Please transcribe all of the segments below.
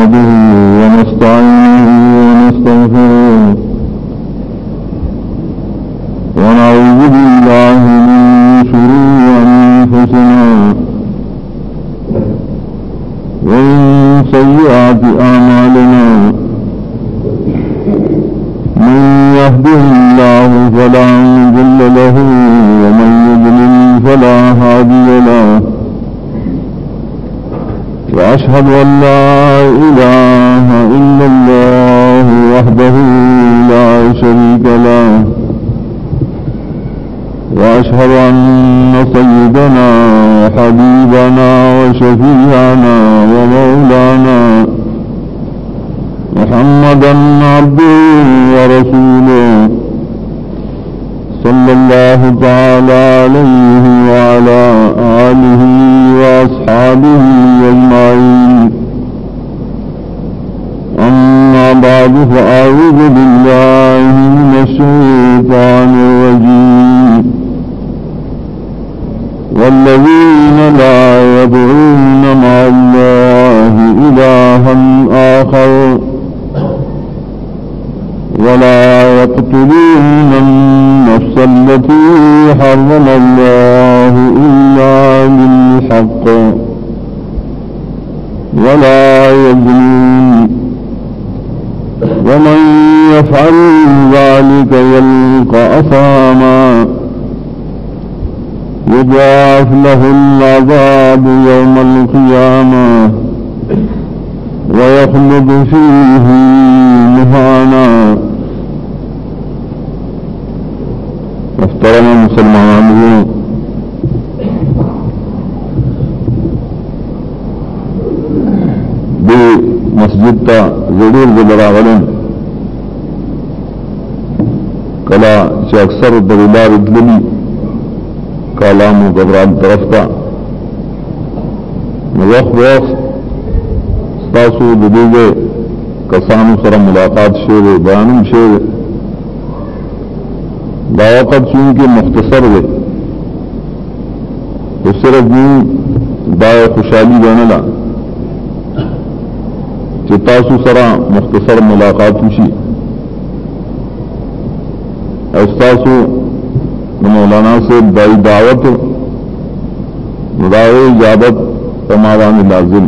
نحمده ونستعينه ونستغفره ونعوذ بالله من شرور أنفسنا ومن سيئات أعمالنا من يهده الله فلا مضل له ومن يضلل فلا هادي له وأشهد أن لا إله إلا الله وحده لا شريك له وأشهد أن سيدنا وحبيبنا وشفيعنا ومولانا محمدا عبده ورسوله صلى الله تعالى عليه وعلى آله وأصحابه أجمعين أما بعد فأعوذ بالله من الشيطان الرجيم والذين لا يدعون مع الله إلها آخر ولا يقتلون النفس التي حرم الله إلا بالحق ولا يزنون ومن يفعل ذلك يلقى أثاما يضاعف له العذاب يوم القيامة ويخلد فيه مهانا. محترم مسلمانوں بے مسجد تا ضرور براغلن کلا سے اکثر دربار ادلمی کالام و گبران طرف تا وقت ستاسو ددیگے کسانو سر ملاقات شیر بیانم شیر دا وقت چونکہ مختصر ہے تو صرف یوں دا خوشحالی بنلا کہ تاسو سرا مختصر ملاقات ہوشی استاسو مولانا سے بائی دعوت مداوے اجابت تماران لازم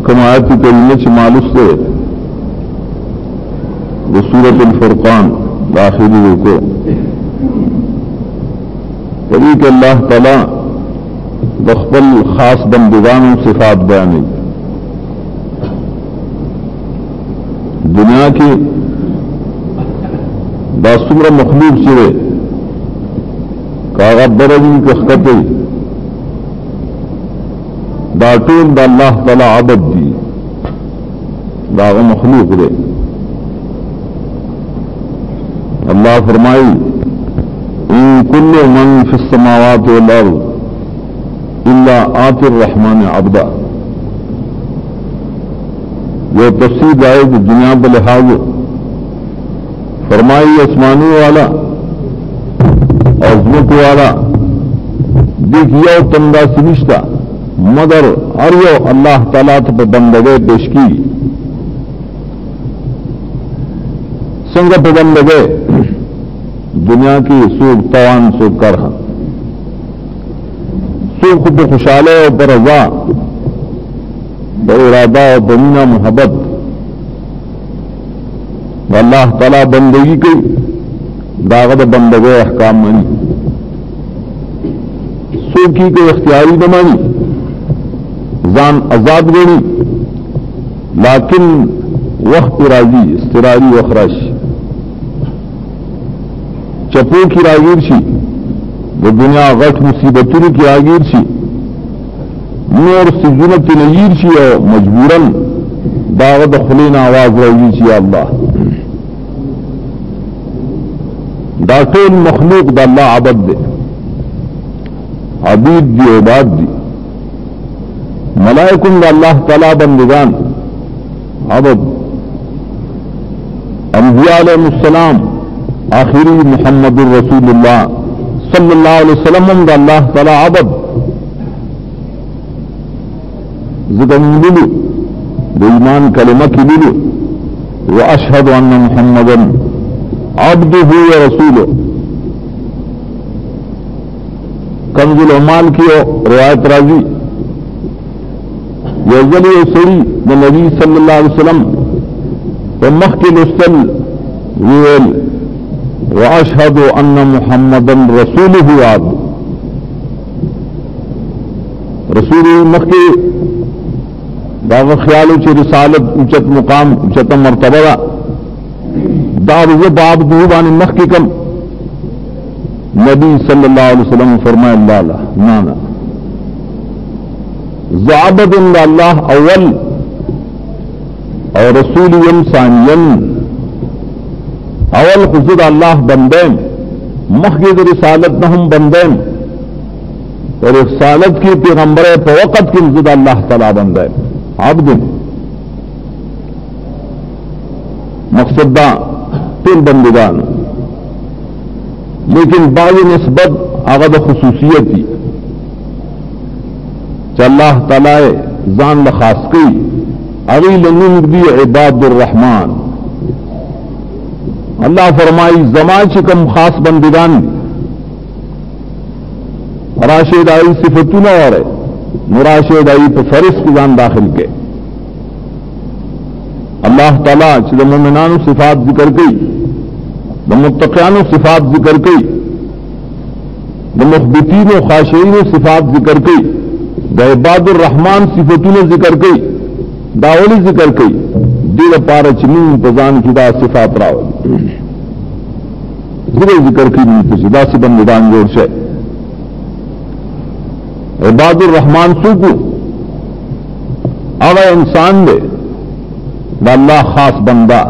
کمایت کی کلمہ معلوم سے سورۃ الفرقان داخلی رکو طریق اللہ تعالی بخبل خاص بندگان صفات بیانی دنیا کی داسمر مخلوق سرے کاغذ برجی کخکتے داٹون دا اللہ تعالی عبد دی داغ مخلوق رے اللہ فرمائی ان کل من فی السماوات والارض الا آتی الرحمن عبدا. یہ تفسیر آئے کہ دنیا پر لحاظ فرمائی آسمانی والا عظمت والا دیکھیا تندہ سنشتہ مگر ہر یو اللہ تعالیٰ تو بندگے پیش کی سنگ پہ بندگے دنیا کی سوک توان سوک کرہ سوک پہ خوشحالے اور پر رضا پر ارادہ اور بمینا محبت اللہ تعالیٰ بندگی کی داغت بندگے احکام مانی سوکی کو اختیاری نہ مانی زان آزاد گڑی لیکن وقت راضی استراری وخراش چپو کی راگیر سی وہ دنیا غٹ مصیبتوں کی آگیر سی نور سجنت نیر سی اور مجبوراً داغت خلین آواز رہی سی اللہ داٹون مخلوق دا اللہ عبد دے عبید دی عباد دی ملائکن دا اللہ تعالی بندگان عبد انبیاء علیہ السلام آخری محمد الرسول اللہ صلی اللہ علیہ وسلم دا اللہ تعالی عبد ذکر للو د ایمان کلمہ کی للو واشهد ان محمدا عبده ورسوله کنز العمال کی روایت راضی یزلی سری د نبی صلی اللہ علیہ وسلم ومخی لسل ویل واشهد ان محمدا رسوله عبد رسول مخی داغ خیال چ رسالت اچت مقام اچت مرتبہ دار باب دوبان مخی کم نبی صلی اللہ علیہ وسلم فرمائے اللہ نانا زعبد اللہ اول اور رسول یم ثانین اول خزد اللہ بندین مخید رسالت نہم بندین اور رسالت کی پیغمبر پہ وقت کی خزد اللہ تعالی بندین عبد مقصد دا تین بندگان لیکن بعض نسبت آغد خصوصیت تھی کہ اللہ تعالی زان لخاص کی اغیل نندی عباد الرحمن اللہ فرمائی زمان چکم خاص بندگان راشد آئی صفتون اور مراشد آئی پہ فرس کی زان داخل کے اللہ تعالیٰ چھ مومنان صفات ذکر کی متقیان صفات ذکر کی مخبتین و خاشعین صفات ذکر کی عباد الرحمن صفتون ذکر کی داولی ذکر کی دل پار چنین پزان کی دا صفات راو ذکر کی نہیں دا سی بندگان جوڑ سے عباد الرحمن سوکو اگر انسان دے دا اللہ خاص بندہ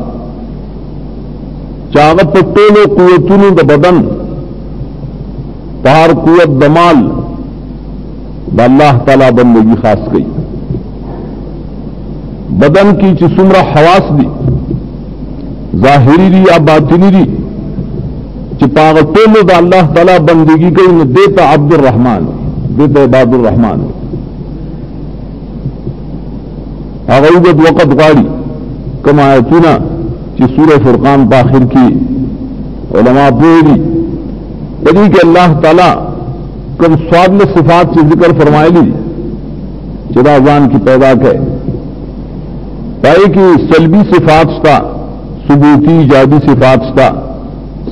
چاغت ٹولو قوتون دا بدن پار قوت دمال دا اللہ تعالی بندگی خاص کی بدن کی چسمرہ حواس دی ظاہری دی یا باطنی دی چپاغت ٹولو دا اللہ تعالی بندگی کی انہیں دیتا عبد الرحمن دیتا عباد الرحمن اغیبت وقت غاڑی کم آیتونا چی سورہ فرقان پاخر کی علماء پوری یعنی کہ اللہ تعالی کم سوادل صفات سے ذکر فرمائی لی چدا ذان کی پیدا کے پائی کی سلبی صفات شتا ثبوتی ایجادی صفات شتا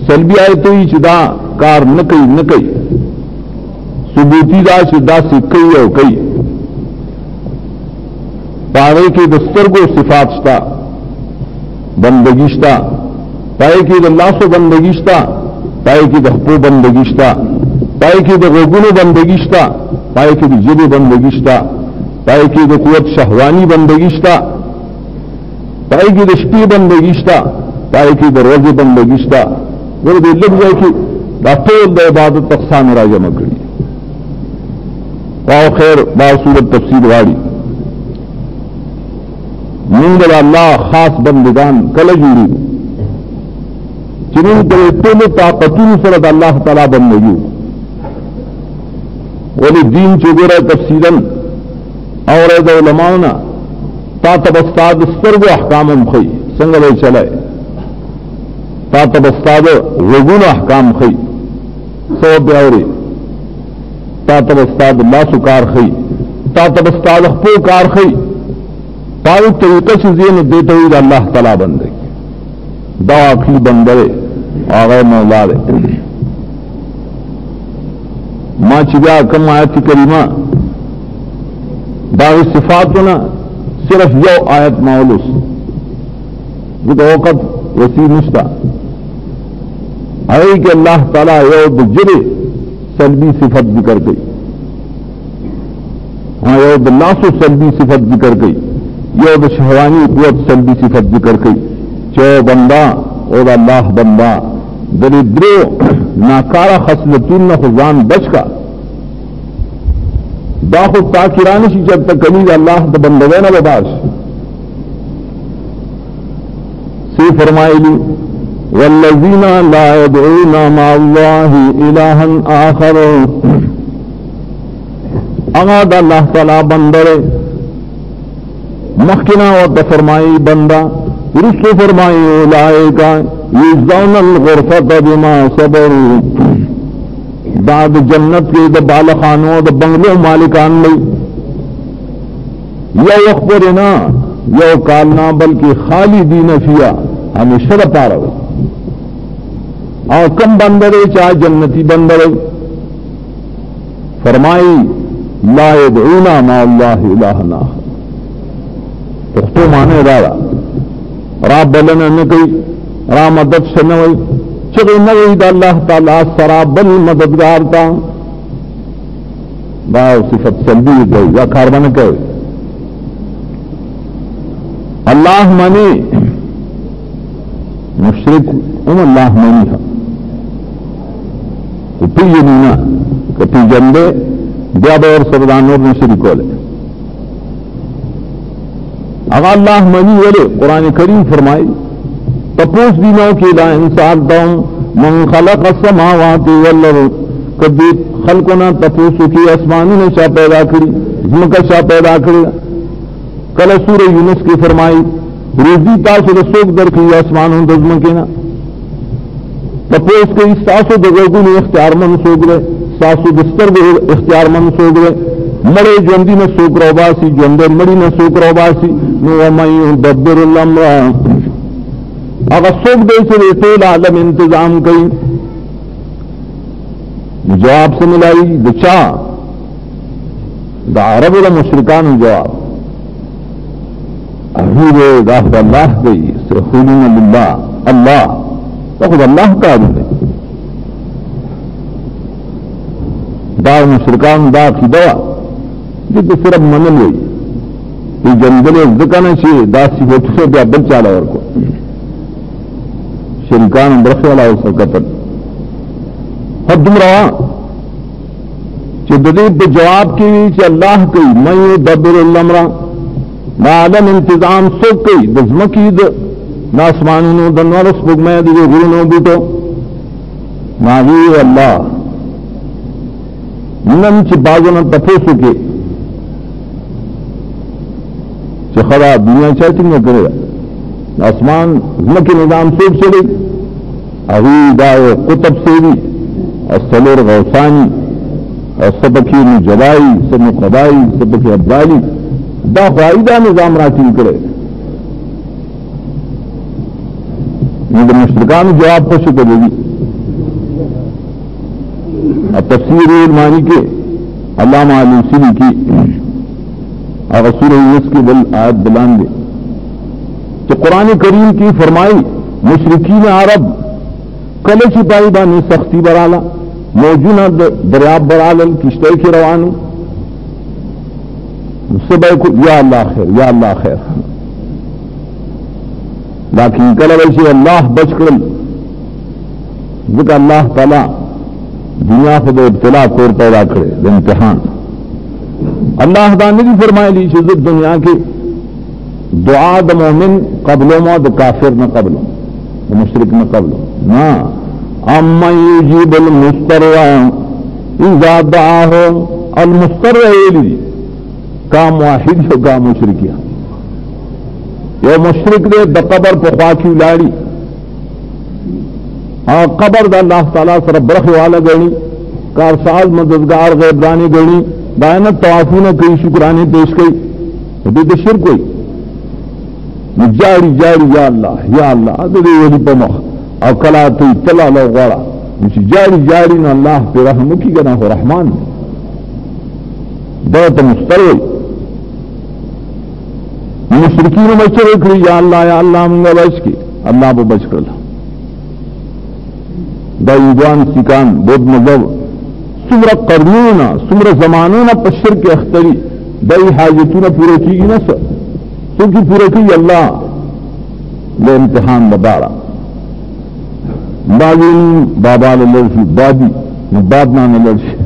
سلبی آئے تو ہی چدا کار نکئی ثبوتی دا چدا سے کئی او کئی پاگے کی دستر کو صفات شتا بندگیشتا پائے کی دا لاسو بندگیشتا پائے کی دا حقو بندگیشتا پائے کی دا غوگونو بندگیشتا پائے کی دا جب بندگیشتا پائے کی دا قوت شہوانی بندگیشتا پائے کی دا شپی بندگیشتا پائے کی دا روز بندگیشتا وہ دے لگ جائے کہ دا طول دا عبادت اقسام راجہ مکڑی واو خیر با صورت تفسیر واری منگل اللہ خاص بندگان کل جوڑی چنین کرے تول طاقتون سرد اللہ تعالی بندگی ولی دین چگورا تفصیلا اور اید علماؤنا تا تبستاد استرگو احکام خی سنگلے چلائے تا تبستاد رگون احکام خی سواب بیاوری تا تبستاد اللہ سکار خی تا تبستاد اخپو کار خی پائی طریقہ سے زین دیتا ہوئی دا اللہ تعالی بندے دا آخری بندے آغای مولا دے ماں چگیا کم آیت کریمہ دا صفاتنا صرف یو آیت مولوس ذکر وقت وسیع نشتا آئی کہ اللہ تعالی یو بجرے سلبی صفت ذکر گئی ہاں یو بلاسو سلبی صفت ذکر گئی یہ دا شہوانی قوت سلبی صفت ذکر کی چو بندہ او دا اللہ بندہ دریدرو ناکارا خصلتون خزان بچ کا دا خود تاکرانشی جب تک کلی دا اللہ دا بندوین بداش سی فرمائی لی والذین لا يدعون مع اللہ الہا آخر اغا دا اللہ تعالی بندرے مخکنا و فرمائی بندہ رسو فرمائی اولائکا یجزون الغرفت بما صبروا بعد جنت کے دا بالخانوں دا بنگلوں مالکان لئی یا یخبرنا یا کالنا بلکہ خالدین فیہا ہمیشہ دا پارا ہو اور کم بندرے چاہے جنتی بندرے فرمائی لا يدعونا مع اللہ الہنا تختو مانے دارا راب بلنا نکی را مدد شنوئی چگئی نوئی دا اللہ تعالی سرا بل مددگار تا دا صفت سلبی گئی یا کاربن گئی اللہ منی مشرک اللہ منی ہے کپی جنینا کپی جندے دیاب اور سردانور میں شرک ہو لے اگر اللہ منی ولے قرآن کریم فرمائی تپوس دینوں کی لا انسان داؤں من خلق السماوات والارض کبھی خلقنا تپوسو کی اسمانی نے شاہ پیدا کری زمکہ شاہ پیدا کری کل سورہ یونس کی فرمائی روزی تاسو د سوک در کی اسمانوں دزم کے نا تپوس کے ساسو دگوگو نے اختیار من سوک رہے ساسو دستر دے اختیار من سوک رہے مڑے جوندی نے سوک روباسی جوندے مڑی نے سوک روباسی نو ومن یدبر الامر اگر سوک دے سے طول عالم انتظام کئی جواب سے ملائی دچا دا عرب دا مشرکان جواب احیرے داخل اللہ گئی سرخولین للہ اللہ تو خود اللہ کا دے دا مشرکان دا کی دوا جب صرف منل ہوئی یہ جنگل ذکانا چاہیے دا سی ہوتی سے بیا بل چالا اور کو شرکان برخی والا اس قتل حد دم روا چدید جواب کی چ اللہ کی میں یدبر الامر عالم انتظام سو کئی دزمکی ناسمانوں دنوالس بگمے دیگے گرونوں بیٹو ناوی اللہ نم چی بازونا تفوسو کے چی خدا دنیا چاہتی نہ کرے آسمان زمکی نظام سوک چلے اغی دائے قطب سیوی السلور غوثانی سبکی نجلائی سب قدائی سبکی عبدالی دا فائدہ نظام راچین کرے مگر مشرکان جواب خوش کرے گی تفسیر المانی کے علامہ علوسی کی اگر سورہ یونس کی بل آیت بلان دے تو قرآن کریم کی فرمائی مشرکین عرب کل چپائی بانی سختی برالا موجودہ دریاب برالل کشتے کی روانی صبح کو یا اللہ خیر یا اللہ خیر لیکن کل ویسے اللہ بچ کر ذکر اللہ تعالی دنیا خود ابتلا طور پیدا کرے امتحان اللہ تعالی نے فرمائے لی شزت دنیا کی دعا دا مومن قبلوں ما دا کافر نہ قبلوں دا مشرک نہ قبلوں نا اما یجیب المسترع اذا دعاہو المسترع ایلی کام واحد ہو کام مشرکیاں یہ مشرک دے دا قبر پہ خواکی لاڑی ہاں قبر دا اللہ تعالیٰ سر برخ والا گنی کارساز مددگار غیبرانی گنی دائنت توافون کئی شکرانی پیش کئی دیتے شرک ہوئی جاری جاری یا اللہ دے ولی پہ مخ او کلا تی تلا لو غوڑا جاری جاری نا اللہ پہ رحم کی گنا ہو رحمان بہت مستروئی مشرکین بچے رکھلی یا اللہ منگا بچ کے اللہ پہ بچ کر دا ایوان سکان بود مذہب سمر قرنونا سمر زمانونا پشر کے اختری دائی حاجتونا پورے کی گی نا سر تو کی پورے کی اللہ لے امتحان بدارا باغین بابا للرشی بادی بادنا نلرشی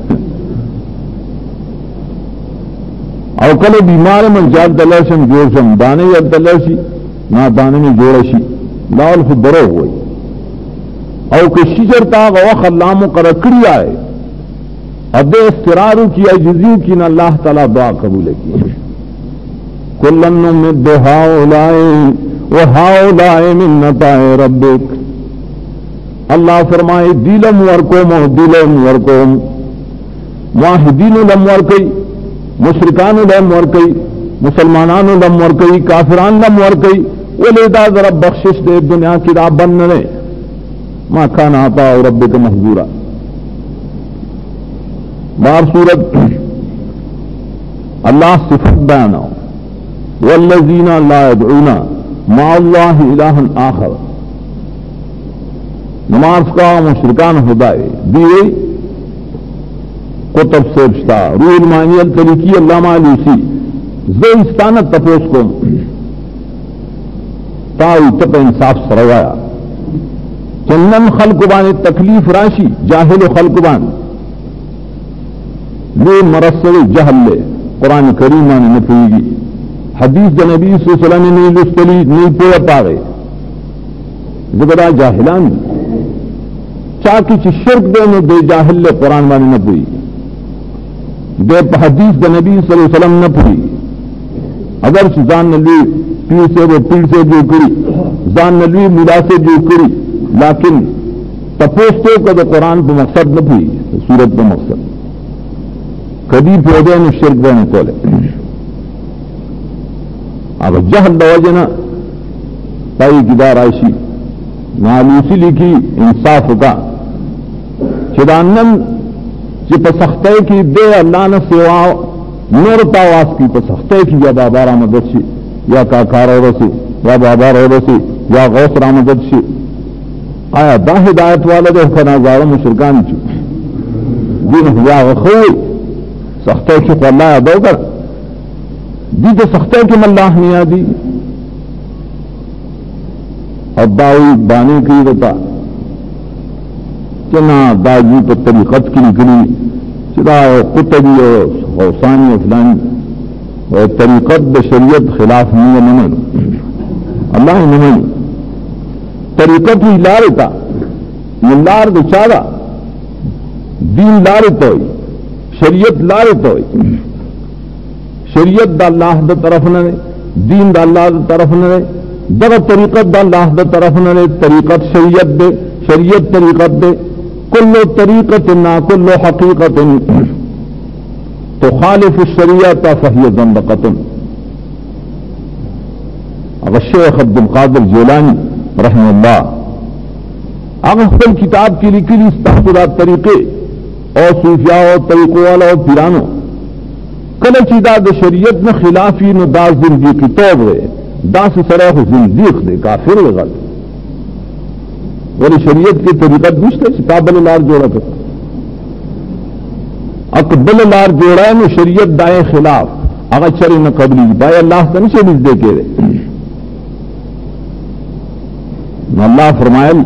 او کل بیمار من جاد دلرشم جوشم دانے یا دلرشی نا دانے میں جوڑشی لاول خود درو ہوئی او کہ شجر تاغ وخ اللہ مقرکڑی آئے ادے استرارو کی عجزیو کی نا اللہ تعالی دعا قبول کی کلن نمد ہؤلاء وہؤلاء من عطاء ربک. اللہ فرمائے دیلم ورکوم و دیلم ورکوم، واحدین لم ورکی، مشرکان لم ورکی، مسلمانان لم ورکی، کافران لم ورکی، ولیدا ذرا بخشش دے دنیا کی راہ بند نہ ما کان عطاء ربک محظورا. بار صورت اللہ صفت بیان والذین لا يدعون مع اللہ الہا آخر. نماز کا مشرکان ہدایے دیوئی کتب سے اشتا روح المانی الطریقی علامہ علوسی زیستانت تپوس کو تاوی تپ انصاف سروایا چندن خلق بان تکلیف راشی جاہل خلق بان لے مرسل جہل لے قرآن کریم نے نپوئی گی حدیث دا نبی صلی اللہ علیہ وسلم نے لستلی نہیں پویا پاگے زبرا جاہلان چاکی چی شرک دے میں دے جاہل لے قرآن بانی نپوئی دے پا حدیث دا نبی صلی اللہ علیہ وسلم نپوئی. اگر زان نلوی پیر سے وہ پیر سے جو کری زان نلوی ملا سے جو کری لیکن تپوستوں کا دا قرآن پہ مقصد نپوئی سورت پہ مقصد کبھی پودے نے شرک دینے کولے. اب جہل دوجنا تائی کدار آئیشی معلوسی لکھی انصاف کا چدانم چی پسختے کی دے اللہ نے سوا نور تاواز کی پسختے کی یا بابا رامدد شی یا کاکار رسی یا بابا رسی یا غوث رامدد شی آیا دا ہدایت والا دے فنازارہ مشرکان چی دین یا غخوی سختے کی اللہ ادو کر دی تو سختے کی ملہ نہیں آدی اباوی بانے کی بتا کہ نہ داجی پر طریقت کی نکلی چدا قطبی اور ثانی فلانی اور طریقت بشریعت خلاف نہیں منن اللہ منن طریقت ہی لارتا لار بچارا دین لارت ہوئی شریعت لارت ہوئی شریعت دا اللہ دا طرف نہ دین دا اللہ دا طرف نہ در طریقت دا اللہ دا طرف نہ طریقت شریعت دے شریعت طریقت دے کل طریقت نہ کل حقیقت تخالف الشریعت فہی زندقۃ. اگر شیخ عبد القادر جیلانی رحمہ اللہ اگر خپل کتاب کی لکھی استحصالات طریقے اور صوفیاء اور طریقوں والا اور پیرانوں کل چیدہ دا شریعت میں خلافی نو دا زندگی کی توب رہے دا سے سرح زندیق دے کافر غلط ولی شریعت کی طریقت دوسرے کابل لار جوڑا کرتا اقبل لار جوڑا ہے میں شریعت دائیں خلاف اگر چرے نہ قبلی دائیں اللہ سے نہیں چلیز دے کے رہے اللہ فرمائل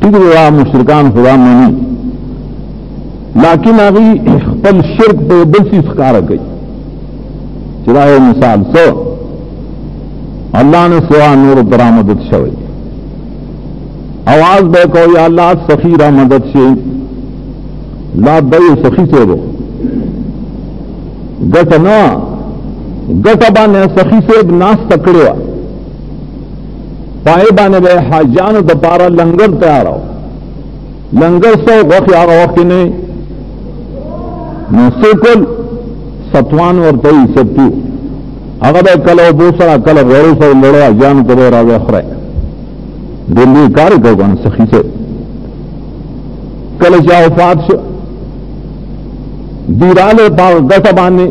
تجربہ مشرکان خدا مانی لیکن اگی پل شرک پہ بلسی سکارا گئی چرائے مثال سو اللہ نے سوا نور ترا مدد شوئی آواز بے کو یا اللہ سخی را مدد شی لا بے سخی سے رو گٹ نا گٹ بانے سخی سے ناس تکڑوا پائے بانے بے حاجان دپارا لنگر تیار ہو لنگر سو وقت آگا وقت نہیں سیکل ستوان اور تئی ستو اگر کل بوسرا کل غیرو سے لڑا جان کرے راجا خرے دلی کار کو سخی سے کل جا وفات دیرالے گٹا بانے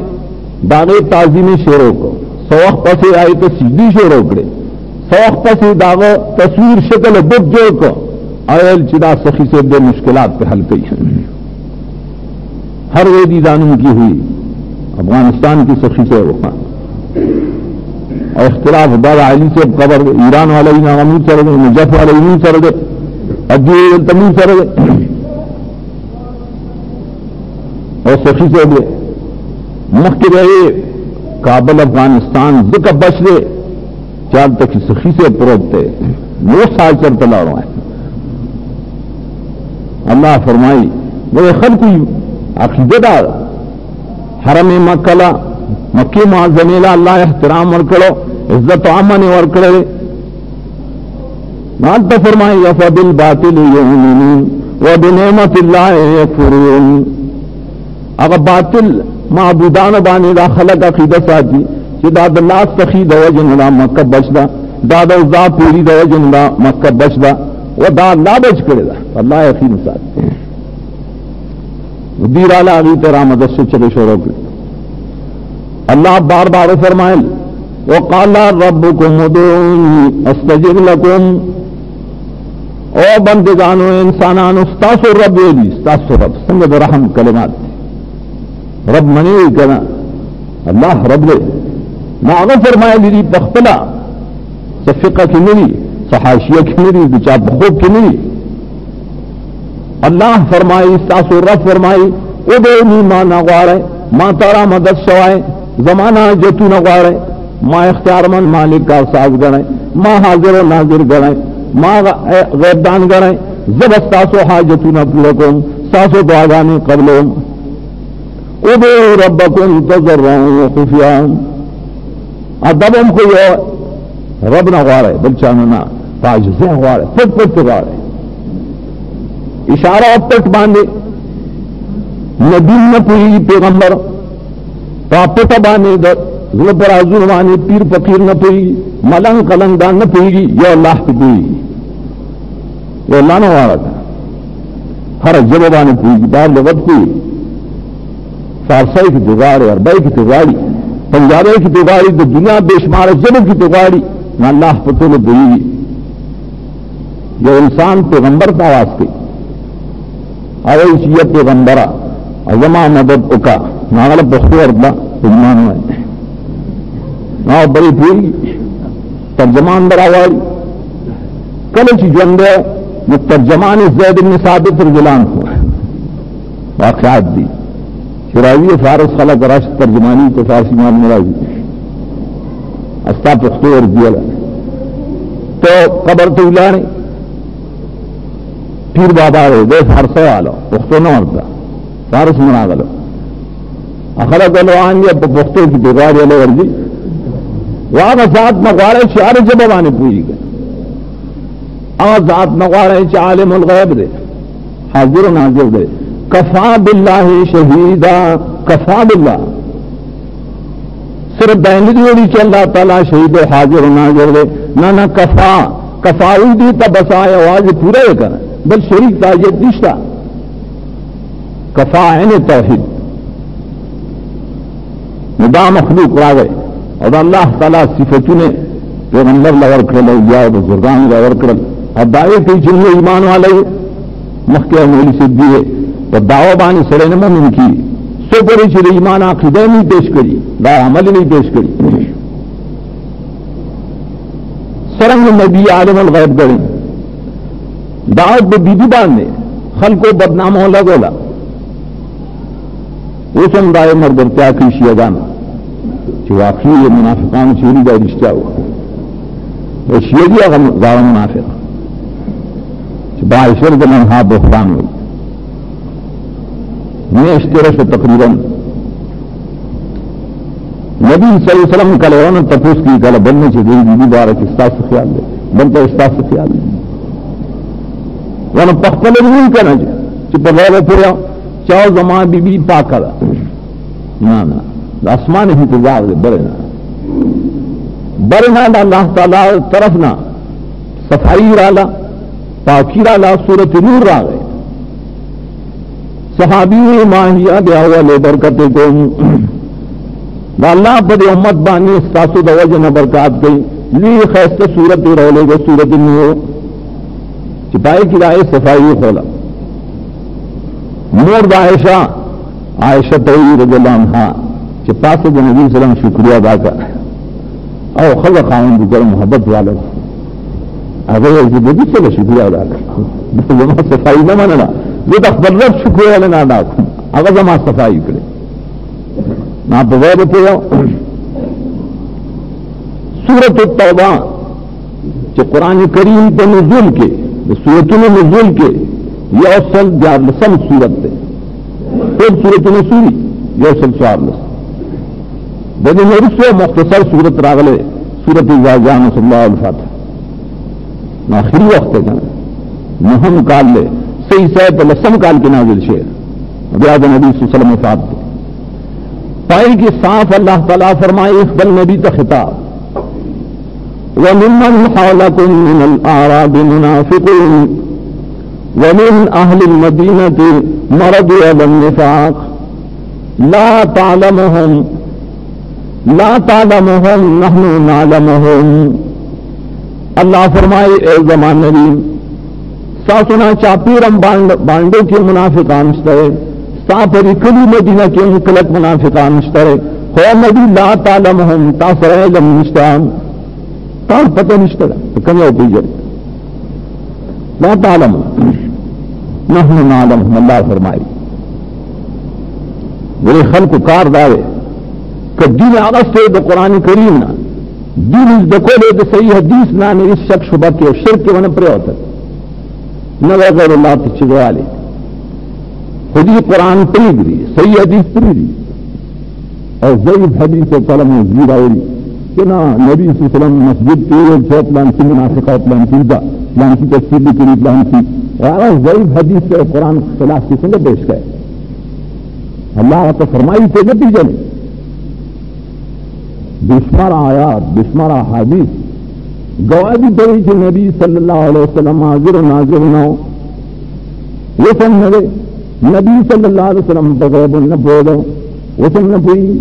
داغے تعظیمی شیروں کو سوخ پسے آئے تو سیدھی شیروں کرے سوخ پسے داغو تصویر شکل بک جوڑ کو آئل چدا سخی سے دے مشکلات پہ حل کی ہر ویدی دانوں کی ہوئی افغانستان کی سخی سے روکا اور اختلاف دار علی سے قبر ایران والا ہی نامیر چل گئے نجف والا ہی نہیں چل گئے ادی تمیر چل گئے اور سخی سے گئے مخ کے رہے کابل افغانستان ذکر بچ رہے چار تک سخی سے پروتے 9 سال چل چلا رہا ہے اللہ فرمائی وہ خل کوئی عقیدہ دار حرم مکلا مکی معظمه لا الله احترام ورکړو عزت او امن ورکړل. نال ته فرمایي فبالباطل یؤمنون وبنعمت الله یکفرون. هغه باطل معبودان باندې دا خلق عقیده ساتي چې دا د الله سخی د وجه نه مکه بچدا، دا د عزا پوری د وجه نه مکه بچدا، و دا الله بچ کړی دا الله یقین ساتي. دیر اعلی علی ترامد سے چلے شروع کړ. اللہ بار بار فرمائل وقال ربکم ادعونی استجب لکم. او بندگانو انسانانو ستاسو رب ویلی، ستاسو رب څنګه د رحم کلمات رب منی کنا اللہ رب دے ناغه فرمایلی دی بخپلا صفقه کی نری صحاشیه کی نری بچا بخوب کی نری. اللہ فرمائی ستاسو رب فرمائی ادعونی ما نغواره ما تارا مدد شوائے زمانہ جتو نغواره ما اختیار من مالک کا ساز گنے ما حاضر و ناظر گنے ما غیبدان گنے زب ستاسو حاجتو نپلکم ستاسو دعاگانی قبلهم. ادعو ربکم تضرعا وخفیا. ادبم کو یہ رب نغواره بلچانونا تاجزی نغواره پت پت نغواره اشارہ پٹ باندھے نبی نہ پوری پیغمبر پاپٹ بانے پر حضور بانے پیر فقیر نہ پوری ملنگ قلنگ دان نہ پوری یا اللہ کی پوری یا اللہ نہ وارا تھا ہر جب بانے پوری بار لغت پوری فارسی کی تغاری عربائی کی تغاری پنجابی کی تغاری تو دنیا بے شمار جب کی تغاری نہ اللہ پتو نے پوری. یہ انسان پیغمبر کا آواز کی اویسیت پیغمبرہ ازما مدد اکا ناغل پختو اردا ایمان ہوئے ناو بڑی پوری ترجمان براواری کلچی جوندے ترجمان زید بن ثابت رجلان ہوا واقعات دی شراوی فارس خلق راشد ترجمانی تو فارسی مان مرازی استا پختو اردیل تو قبر تو الانے پیر بابا رہے دے فارسے والو پختو نہ مرتا فارس منا گلو اخلا گلو آنگی اب پختو کی دیواری علیہ ورزی وہاں ذات نغوارے شعر جب بانے پوری گئے آغا ذات نغوارے چا عالم الغیب دے حاضر و ناظر دے کفا باللہ شہیدہ کفا باللہ صرف دہنی دیوری چا اللہ تعالیٰ شہید و حاضر و ناظر دے نا کفا کفاوی دی تا بسائے آواز پورا ہے کرنا بل شریک تاجت نشتا کفا عین توحید ندا مخلوق را گئے اور اللہ تعالیٰ صفتوں نے پیغمبر لور کرل اولیاء و بزرگان لور کرل اور دعوے کی جنہوں ایمان والے مخکے مولی صدی ہے اور دعوہ بانی سرے نمو من کی سو پری چل ایمان عقیدہ نہیں پیش کری لا عمل نہیں پیش کری سرنگ نبی عالم الغیب کریں دعوت بی بی باندھے خلق کو بدنام ہو لگولا وہ سن رائے مردر کیا کی شیعہ جانا کہ واقعی یہ منافقان چوری کا رشتہ ہوا وہ شیعہ دیا زارہ منافق باعشر کے منہا بحران ہوئی میں اشترہ سے تقریباً نبی صلی اللہ علیہ وسلم کلے ہونا تپوس کی کلے بننے سے بی بی بارہ کی استاذ سے خیال دے بنتا استاذ سے خیال دے ورنہ پخپل نہیں کرنا چاہیے پر غیر پورا چاہو زمان بی بی پاکا دا نا آسمان انتظار دے برنا دا اللہ تعالیٰ طرفنا صفائی رالا پاکی رالا صورت نور را گئے صحابی ماہیہ دے اول برکت کو دا اللہ پر امت بانی استاسو دا وجہ برکات گئی لی خیست صورت رولے گا صورت نور چپائی کی رائے صفائی خولا نور دا عائشہ توئی رضی اللہ عنہ چپا سے جو نبی صلی اللہ علیہ وسلم شکریہ ادا کر او خلق خاون بکر محبت والا اگر ایسی بدی چلے شکریہ ادا کر زمان صفائی نہ مننا یہ تخبر رب شکریہ لینا ادا کر اگر زمان صفائی کرے نا بغیر پہ سورۃ التوبہ کہ قرآن کریم پہ نزول کے سورتوں میں نزول کے یہ اصل جارلسم سورت ہے پھر سورت نسوری یہ اصل چارلس بنی مرسو مختصر صورت راغلے صورت جان صلی اللہ علیہ وسلم آخری وقت ہے نہم کال لے صحیح صاحب لسم کال کے نازل شعر بیاد نبی صلی اللہ علیہ وسلم وفات پائی کی صاف اللہ تعالیٰ فرمائے اقبل نبی کا خطاب وَمِمَّنْ حَوْلَكُمْ مِنَ الْأَعْرَابِ مُنَافِقُونَ وَمِنْ أَهْلِ الْمَدِينَةِ مَرَضُوا عَلَى النِّفَاقِ لَا تَعْلَمُهُمْ نَحْنُ نَعْلَمُهُمْ اللہ فرمائے اے زمان نبی ساسنا چاپیرم بانڈو کے منافقان اشترے ساپری کلی مدینہ کے انقلق منافقان اشترے ہو نبی لا تعلمهم تاثر علم نشتان تاثر پتہ نشترے کمی ہو پیجر لا تعلم نحن نعلمهم اللہ فرمائے میرے خلق کار دارے کہ دین آغاز سے دا قرآن کریم نا دین اس دکولے دا صحیح حدیث نا نے اس شک شبہ کے شرک کے ونہ پرے ہوتا نہ غیر اللہ تچگوالے خودی قرآن پرید دی صحیح حدیث پرید دی اور ضعیف حدیث و طلب مزید آئلی کہ نا نبی صلی اللہ علیہ وسلم مسجد کے جو پلان کی منافقہ پلان کی دا پلان کی تفسیر بھی کری پلان کی اور ضعیف حدیث سے قرآن خلاف کی سنگے پیش گئے اللہ تو فرمائی تھے نتیجے میں بشمار آیات بشمار حدیث گواہی پڑی کہ نبی صلی اللہ علیہ وسلم حاضر و ناظر نہ ہو وہ سن نبی صلی اللہ علیہ وسلم بغیب نہ بولو وہ سن نہ پوئی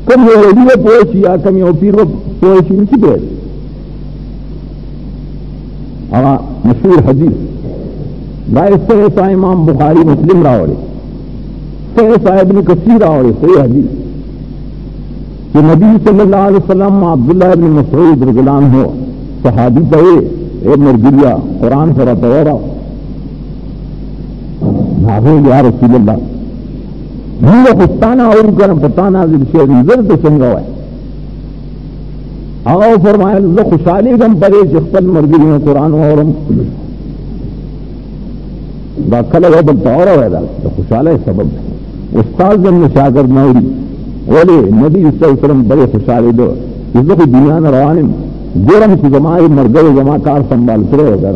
کم یہ ریڈیو پوچھی یا کم یہ پیر پوچھی نہیں پوچھ مشہور حدیث بھائی صحیح امام بخاری مسلم راوڑے صحیح صاحب نے کثیر راوڑے صحیح حدیث کہ نبی صلی اللہ علیہ وسلم عبداللہ ابن مسعود رضی اللہ عنہ صحابی پہے اے مرگریہ قرآن سورہ تورا ناظر یا رسول اللہ یہ خستانہ اور کرم پتانہ ذل شہر نظر تو سنگا ہے آغا فرمائے اللہ خوشحالی گم پرے جختل مرگریہ قرآن ورم دا کلہ وبل تورا ہے دا خوشحالہ سبب ہے استاذ جن شاگرد نوری ولی نبی صلی اللہ علیہ وسلم بڑے خوشحالی دو اس کو دنیا میں روانم گورم کی زمائی مرگو زما کار سنبھال کرے ہو گا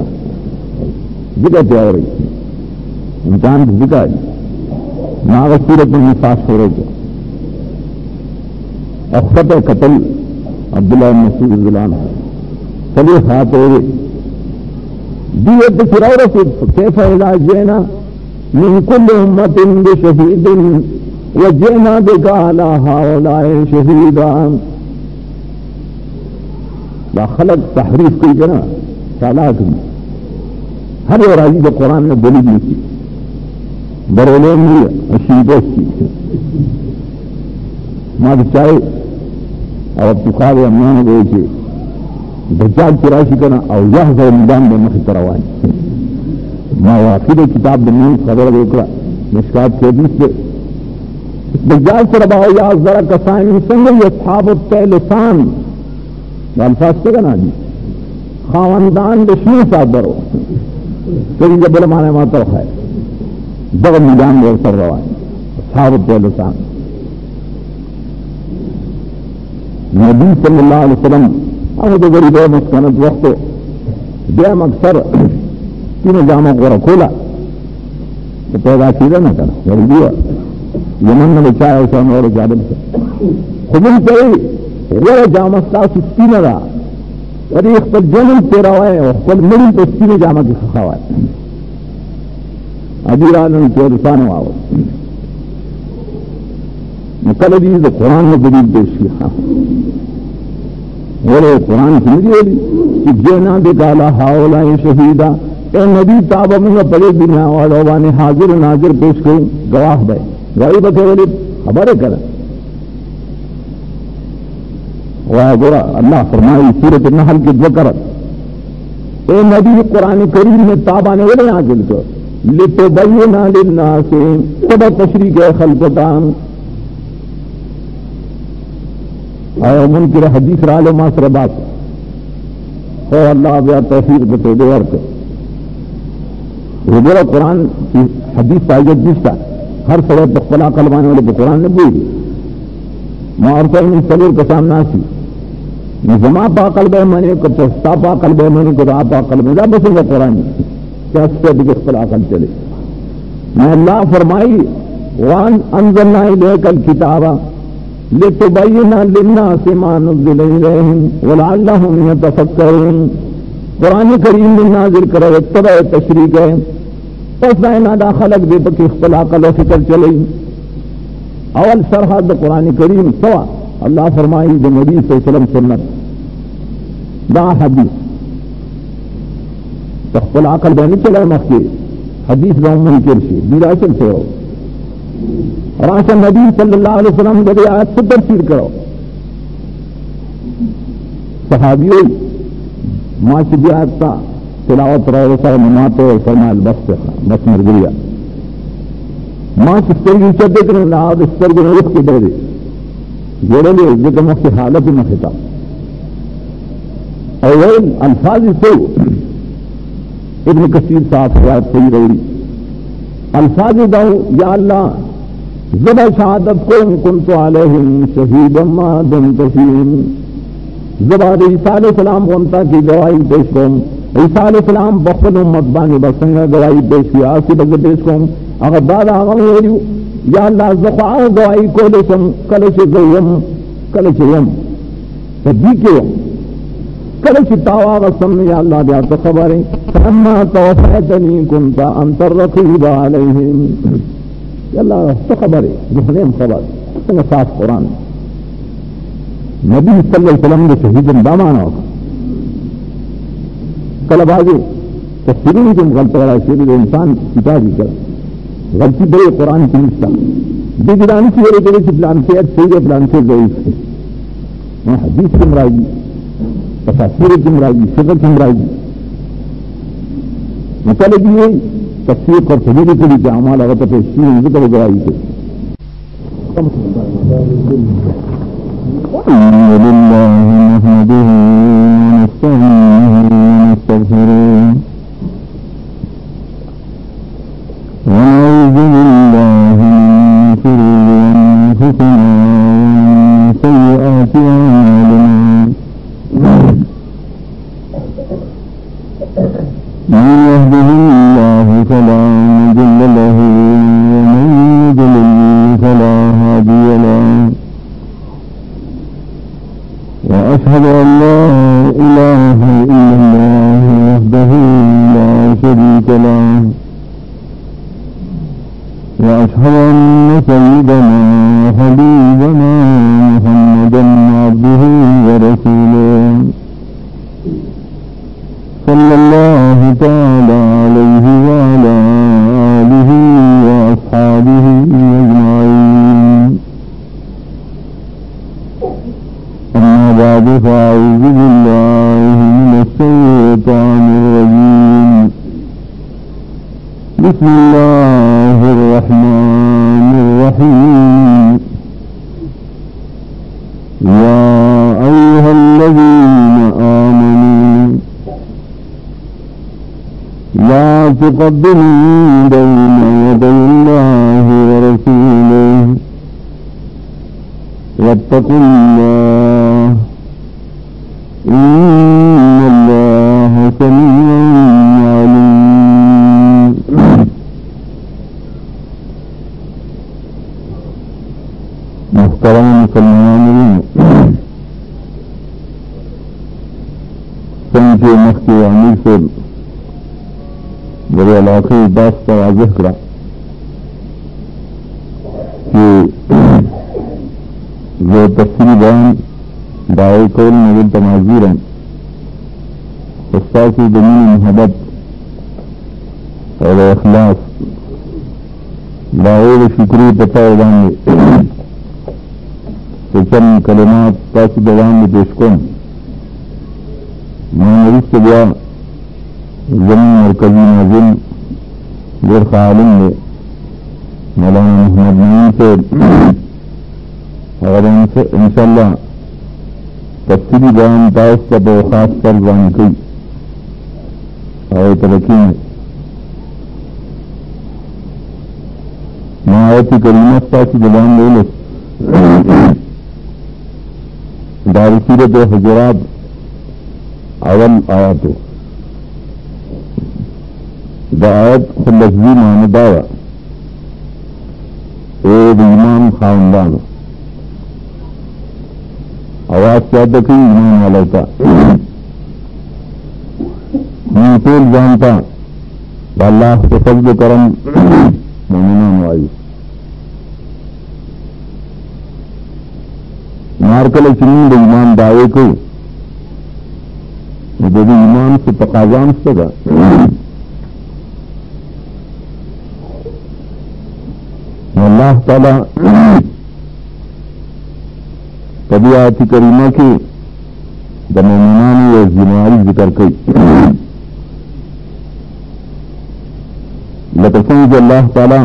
ذکر کیا ہو رہی امتحان کی ذکر ہے ناغت صورت میں نفاس ہو رہے تھے اخت قتل عبداللہ مسعود رضی اللہ عنہ چلیے خات ہو گئے دیت فرور کیف اذا جئنا من كل امت بشہید وجئنا بك على هؤلاء شهيدا لا خلق تحریف کی جنا چالاک ہر راضی جو قرآن نے بولی دی تھی برولے میں اشیدوں کی ماں چاہے اور پکارے امیان گئے تھے دجال چراشی کرنا اور یہ زور میدان میں مخی کروائیں ماں واقعی کتاب بنی خبر دیکھا مشکات کے حدیث سے دجال سے رباؤ یا ذرا کسائن سنگل اصحاب التلسان الفاظ سے کہنا جی خواندان دشمن صادر ہو کبھی جب بڑا مانے ماتا ہے دغم میدان میں سر روائے اصحاب التلسان نبی صلی اللہ علیہ وسلم ہمیں تو غریب مسکنت وقت دیم اکثر تینوں جامع کو رکھولا تو پیدا چیزیں نہ کرنا غریبی ہے یمن نے بچایا اسے اور جابل سے خبر پہ غیر جامع ساس تین رہا اور ایک پر جنم تیرا ہوئے اور کل مڑی تو تین جامع کی خواہ ہے ادیران کے رسان ہوا کل عزیز قرآن میں جدید پیش کیا بولے قرآن کی مجھے کہ جینا بکالا ہاؤلائیں شہیدہ اے نبی تابہ منگا پڑے دنیا والوں نے حاضر ناظر پیش کریں گواہ بھائی گواہی بکے والی خبریں کریں وہ گورا اللہ فرمائی سورۃ النحل کی ذکرت اے نبی قرآن کریم میں تابہ نے والے نازل کر لتبین للناس تبا تشریک خلقتان آیا منکر حدیث را لے ماسر بات او اللہ بیا توفیق بتے دے ورک وہ میرا قرآن کی حدیث تاجد جستا ہر سوال بخلا قلبانے والے قرآن نے بوئی مارتا ان سلور کا سامنا سی نظما پا قلب منے کو پستا پا قلب منے کو آپ پا قلب دا بس وہ قرآن کیا سے بھی اختلاف عقل چلے میں اللہ فرمائی وان انزلنا الیک الکتاب لتبین للناس ما نزل الیہم ولعلہم یتفکرون قرآن کریم نے نازل کرے اتباع تشریح ہے پس نہ دا خلق دے پکی اختلاف عقل و فکر چلے اول سرحد قرآن کریم سوا اللہ فرمائی جو نبی صلی اللہ علیہ وسلم سنت دا حدیث تخفل عقل بہنی چلے مخی حدیث دا منکر شی بیراشن سے ہو راشن نبی صلی اللہ علیہ وسلم دے آیت سے تفسیر کرو صحابیوں ماں کی بھی آیت تا تلاوت رہے سر مناتے فرمائے بس مر گیا ماں کی سترگی چدے کرنے لہا سترگی رخ کی دے دے جوڑے لئے ذکر مخی حالت مخیطا اول الفاظ سے ابن کثیر صاحب روایت صحیح رہی الفاظ داؤ یا اللہ زبا شہادت کو کنت علیہم شہیدا ما دمت فیہم زبا عیسیٰ علیہ السلام غمتا کی گواہی پیش کم عیسیٰ علیہ السلام بخل امت بانی بسنگا گواہی پیش کی آسی بگ پیش کم اگر دادا آغم ویریو یا اللہ زخواہ گواہی کو لسم کلچ زیم کلچ یم تبھی کے یم کلچ تاواغ سمن یا اللہ دیا تو خبریں فاما توفیتنی کنتا انت الرقیب علیہم یا اللہ تو خبریں جہنیم خبر سنگ صاف قرآن نبی صلی اللہ علیہ وسلم نے شہید دامانا ہوگا کل آگے تفسیریں تم غلط کرا شہید انسان کتابی کرا غلطی بے قرآن کی نشتہ بگرانی کی وجہ سے پلان سے صحیح پلان سے ضعیف ہے وہاں حدیث کی مرائی تفسیر کی مرائی فقہ کی مرائی مطلب یہ تفسیر اور سبیل کے لیے اعمال اگر تفسیر ذکر گواہی سے الحمد للہ نحمده ونستعینه ونستغفره ونعوذ بالله من شرور أنفسنا ومن سيئات أعمالنا من يهده الله فلا مضل له ومن يضلل فلا هادي له وأشهد أن لا إله إلا الله وحده لا شريك له وأشهد أن سيدنا وحبيبنا محمدا عبده ورسوله صلى الله تعالى عليه وعلى آله وأصحابه أجمعين أما بعد فأعوذ بالله من الشيطان الرجيم بسم الله الرحمن الرحيم يا أيها الذين آمنوا لا تقدموا بين يدي الله ورسوله واتقوا الله إن الله سميع عليم محترم مسلمان سنجھے مخی امیر سے بڑے علاقے باس کا واضح کرا کہ جو تفصیلی بیان دعوی قول نظر تناظیر ہیں استاذ زمین محبت اور اخلاص دعوی شکری پتہ اعلان میں تو چند کلمات تاثر دوام میں پیش کن مریض سے گیا زمین مرکزی ناظم گرخ عالم نے مولانا محمد نعیم سے اور انشاءاللہ تفصیلی بیان تاثر کا بے خاص پر زانی کی اور ترقی میں میں آیتی کریمہ تاثر دوام لے لے دار سورت حجرات اول آیاتو دا آیت خلصوی مانداوا اے ایمان خاندانو آواز چاہتا کہ ایمان والا تا میں طول جانتا اللہ کے فضل و کرم مومنان وائی مارکل چنین دا ایمان دعوے کو مجھے ایمان سے تقاضان سکا اللہ تعالی کبھی آیت کریمہ کی دا مومنانی و ذمہاری ذکر کی لکسن کہ اللہ تعالی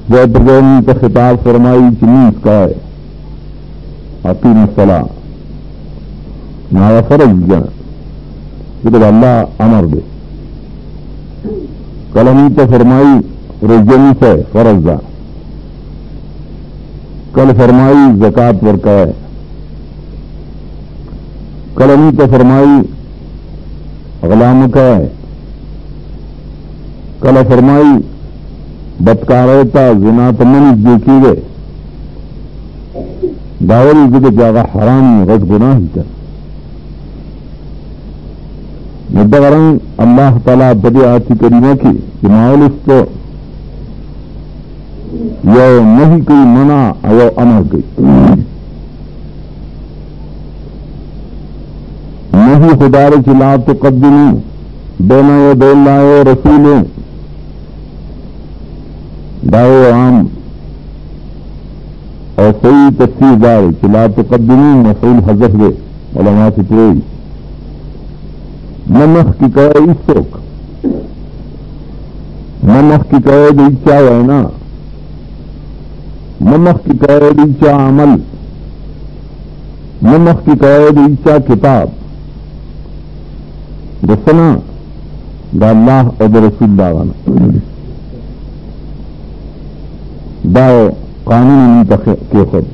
جو پرگرمی کا خطاب فرمائی چنیز کا ہے اقیم الصلاة نایا فرض جانا جب اللہ امر دے کلمی تو فرمائی رجنی سے فرض دا کل فرمائی زکات ورکا ہے کلمی تو فرمائی غلام کا ہے کل فرمائی بدکارتا زنا تمن دیکھی گئے داوری ذکر جاگا حرام غٹ گناہ ہی کر مدغرن اللہ تعالیٰ بدی آتی کریمہ کی جماعل اس کو یو نہیں کوئی منع یو امر کوئی نہیں خدا رچ لا تقدموا بین یدی اللہ و رسولہ دعو عام اور صحیح تفسیر دار لا تقدموا مفعول حذف دے علماء سے پوری نمخ کی قید سوک نمخ کی قید اچھا وینا نمخ کی قید اچھا عمل نمخ کی قید اچھا کتاب دسنا دا اللہ اور دا رسول داوانا داو قانون انتا کے خود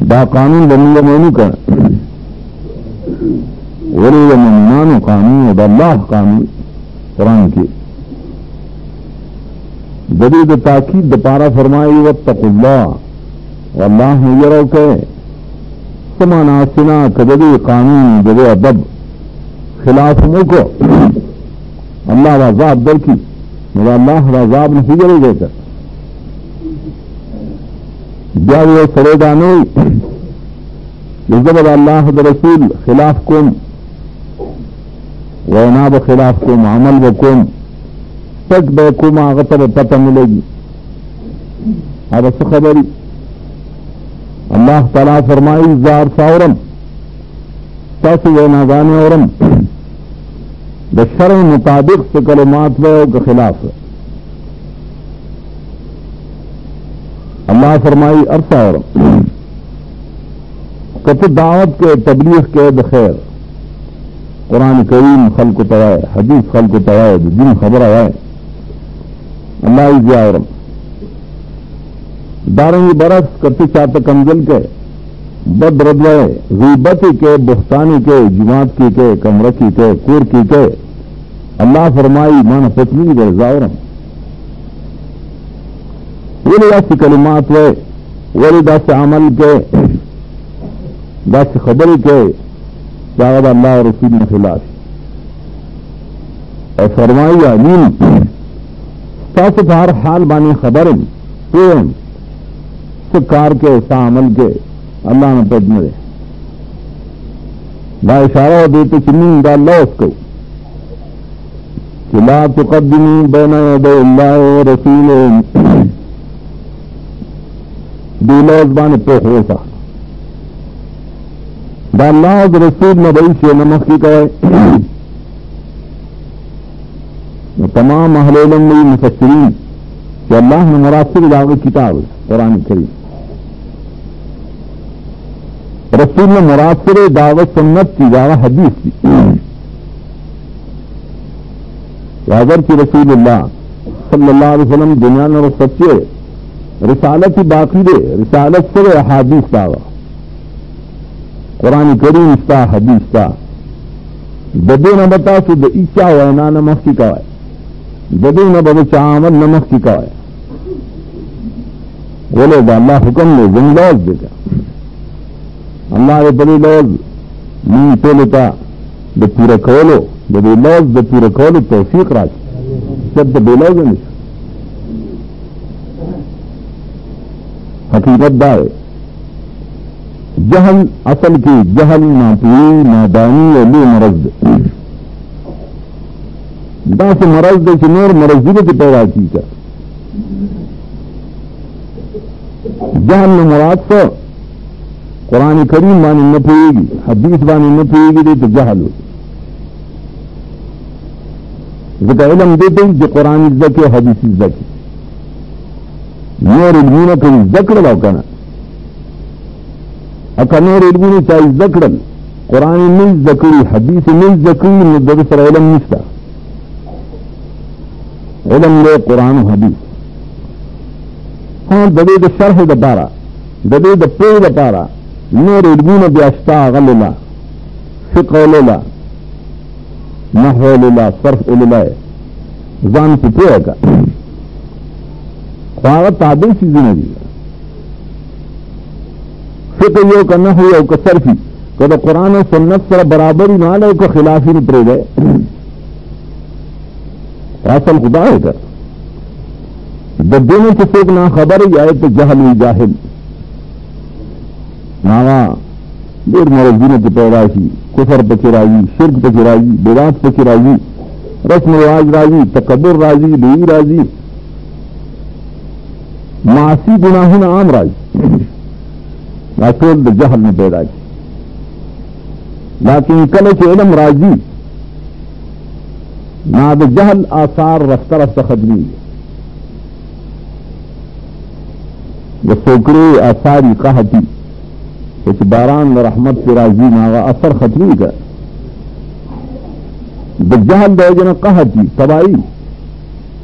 دا قانون بنی مونو کا ولی مومنان قانون دا اللہ قانون قرآن کی جدید تاکید دپارا فرمائی واتقوا اللہ واللہ یرو کہ سمانا سنا کجدی قانون جدی ادب خلاف موکو اللہ عذاب در کی مگر اللہ عذاب نہیں جرے دے کر جب یہ سڑے دانوئی جب اللہ رسول خلاف کن وعناب خلاف کن عمل بکن سٹ بے کم آغتر پتہ ملے گی اب اس خبری اللہ تعالیٰ فرمائی زار ساورم تاس وعناگانے اورم دا شرع مطابق سے کلمات کے خلاف ہے اللہ فرمائی عرصہ اور کت دعوت کے تبلیغ کے بخیر قرآن کریم خلق توائے حدیث خلق توائے دن خبر آئے اللہ عزیہ اور دارنگی برس کرتے چاہتے کمزل کے بد ردوائے غیبتی کے بختانی کے جماعت کی کے کمرکی کے کور کی کے اللہ فرمائی مانا پتنی در زاورم ولی دا سی کلمات وے ولی دا سی عمل کے دا سی خبری کے چاہد اللہ و رسول نے خلاف اور فرمائی آمین ستاسط ہر حال بانی خبرم پویم سکار کے سا عمل کے اللہ نے پد مرے دا اشارہ دیتے چنین دا اللہ اس کو کہ لا تقدموا بین یدی اللہ و رسولہ دیلوز بانے پوخ ہو سا دا اللہ و رسول نبی سے نمخ کی کہے تمام اہل علم میں مفسرین کہ اللہ نے مراسل دعوی کتاب قرآن کریم رسول نے مراسل دعوت سنت کی دعوت حدیث کی اگر کی رسول اللہ صلی اللہ علیہ وسلم دنیا میں سچے رسالت ہی باقی دے رسالت سے احادیث دعوی قرآن کریم استا حدیث تا ددے نہ بتا سو د ایچا وینا نمخ کی کوائے ددے نہ بچا عمل نمخ کی کوائے بولے دا اللہ حکم لے زم لوز دے گا اللہ دے بڑی لوز نہیں تو لیتا دا پورا کولو دا بے لوز دا پورا کولو توفیق راج جب دا بے لوز نہیں حقیقت دا ہے جہل اصل کی جہل ناپوئی نادانی علی مرض دا سے مرض دے کہ نور مرضی کے پیدا کی کر جہل نے مراد سے قرآن کریم بانی نہ پوئے گی حدیث بانی نہ پوئے گی دے تو جہل ہو ذکر علم دیتے ہیں جو قرآن ذکر حدیث ذکر نور علمین کو ذکر لو کنا اکا نور علمین چاہی ذکر قرآن نہیں ذکری حدیث نہیں ذکری مدرسر علم نشتا علم لے قرآن و حدیث ہاں ددے دا شرح دا پارا ددے دا پوئی دا پارا نور علمین بیاشتا غللہ فقہ للہ نحو للہ صرف للہ زان سے پوئے گا خواہت تعدل سی زندگی فقہ یو کا نحو یو کا صرفی کہ دا قرآن و سنت سر برابری نہ لے کو خلافی نہیں پرے گئے اصل خدا ہے کر دونوں کسی کو نہ خبر ہی آئے تو جہل ہوئی جاہل ناوا دیر مرضینت پیداشی کفر پچرائی شرک پچرائی بیدات پچرائی رسم رواج راضی تکبر راضی بئی راضی معاصی گناہوں عام راضی راکول دا جہل میں پیدا کی لیکن کل کے علم راضی نہ دا جہل آثار رفتہ رفتہ ختمی وہ سوکرے آثاری قحطی کچھ باران رحمت سے راضی ناغا اثر ختمی کا دا جہل دے جنا قحطی تباہی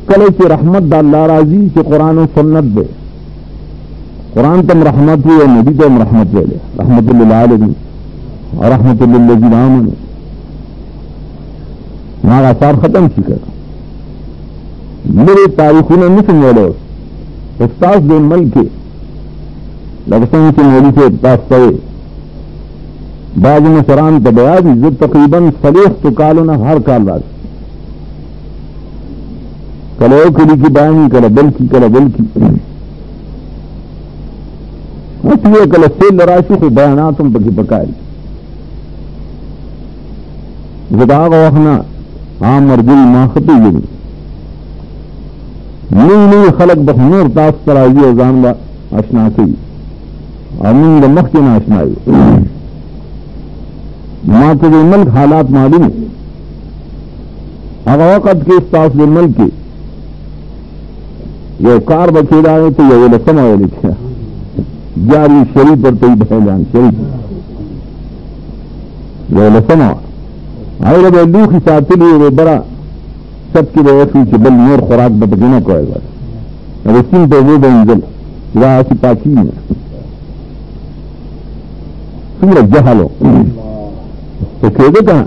کلے کی رحمت دا اللہ راضی کہ قرآن و سنت دے قرآن تم رحمت ہوئی اور نبی تم رحمت لے لے رحمت للعالمین اور رحمت للذین آمنوا ناغا اثار ختم کی کر میرے تاریخوں نے نہیں سمجھے استاذ دے ملک کے لگسن کی مولی سے اتاس کرے بعض مسران تبیادی جو تقریباً صلیخ تو کالونا ہر کال راز کلو کلی کی بائنی کل بلکی کل بلکی اس لیے کل سیل راشی کو بیاناتم پکی پکاری زداغ وحنا عام مرگری ماخطی گئی نئی خلق بخنور تاس ترائی ازان با اشنا کی امین دا مخین اشنائی ماتے دے ملک حالات معلوم اگر وقت کے استاس دے ملک کے یہ کار بچے آئے تو یہ لسم آئے لکھا جاری شریف پر تئی بہت جان شریف یہ لسم آئے رب لوخی ساتھ لیے بڑا سب کی روشی کی بل نور خوراک بتگینا کو ہے بس رسیم پہ وہ بنجل راہ کی پاکی ہے سورج جہلو تو کہتے کہاں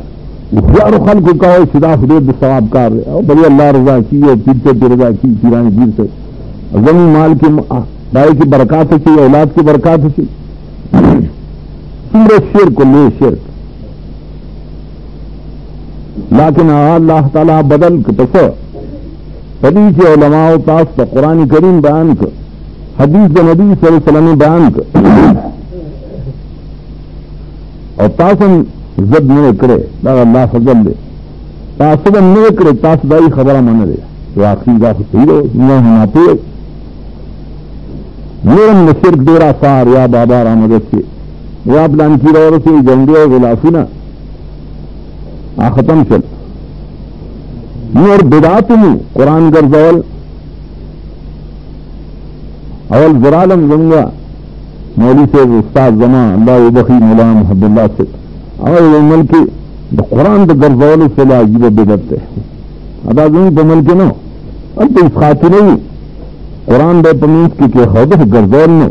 اخیار و خلق کو کہو صدا خدید ثواب کار رہے اور بڑی اللہ رضا کی اور پیر سے رضا کی پیران پیر سے زمین مال کی بھائی کی برکات سے اولاد کی برکات سے سورج شرک لے شرک لیکن اللہ تعالیٰ بدل کے پس پدی کے علماء و تاس قرآن کریم بیان کر حدیث نبی صلی اللہ علیہ وسلم بیان کر اور تاسم زد نہ کرے دا اللہ فضل دے تاسب نہ کرے تاسدائی خبرہ من دے تو آخری دا صحیح رہے نہ ہونا پہ نورم نے شرک دیرا سار یا بابا رامدت سے یا پلان کی رور سے جنگے غلافینا ختم چل نور بدعات میں قرآن گرزول اول زرالم زنگا مولی سے استاد زمان اللہ بخی مولانا محب اللہ سے اور ملکی قرآن تو گرزول سے عجیب و بدعت ہے ادا زمین تو ملکی نو اب تو اس خاطر نہیں قرآن بے پمینس کی کہ خود گرزول نو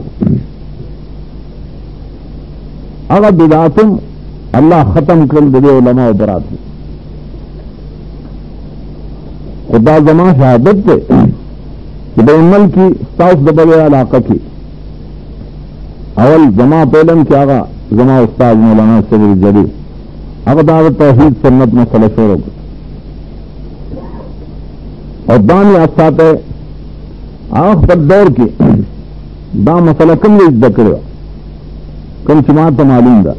اگر بدعتم اللہ ختم کر دے علماء برات خدا زمان شہادت تے کہ بے عمل کی ستاؤس دبلے علاقہ کی اول زمان پہلن کیا آگا زمان استاد مولانا صدر جدید اگر دعوت توحید سنت مسئلہ شروع اور دانی اثات ہے آخ پر دور کی دا مسئلہ کم لیج دکڑے کم چمات معلوم دا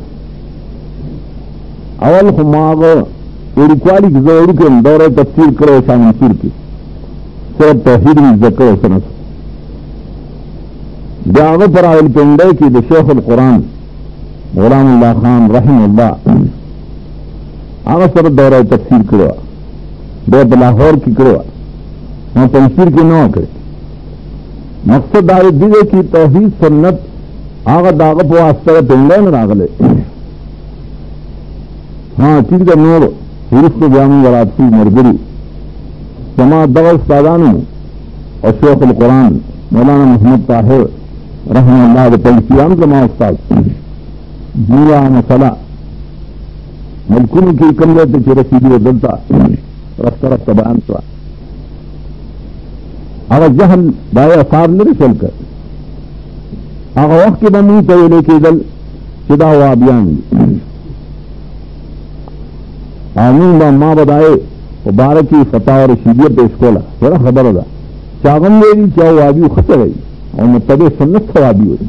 اول خماغ اڑکوالی کی زور کے دور تفسیر کرو شاہ منصور کی صرف توحید میں ذکر سنت دعوت پر آئل پنڈے کی دا شیخ القرآن غلام اللہ خان رحم اللہ آغا صرف دور تفسیر کرو دو لاہور کی کرو وہاں تفسیر کی نو کرے مقصد دار دیدے کی توحید سنت آغا داغا پو آستر پنڈے میں راغلے ہاں چیز کا نور حرف کو جامع وراتفی مرگری سما دغ استادانو اور شیخ القرآن مولانا محمد طاہر رحمہ اللہ دے پلسیان زمان استاد دنیا مسئلہ ملکون کی کم لیتے چی رسیدی و دلتا رفتہ رفتہ بیان سوا اگر جہل دائے اثار لرے چل کر اگر وقت کی بمی تولے کی دل چدا ہوا بیان آمین با ما بدائے مبارکی فتح اور رشیدیہ پیش کولا ذرا خبر دا چاغم لیلی چاہو وابیو خطر گئی اور متبع سنت ثوابی ہوئی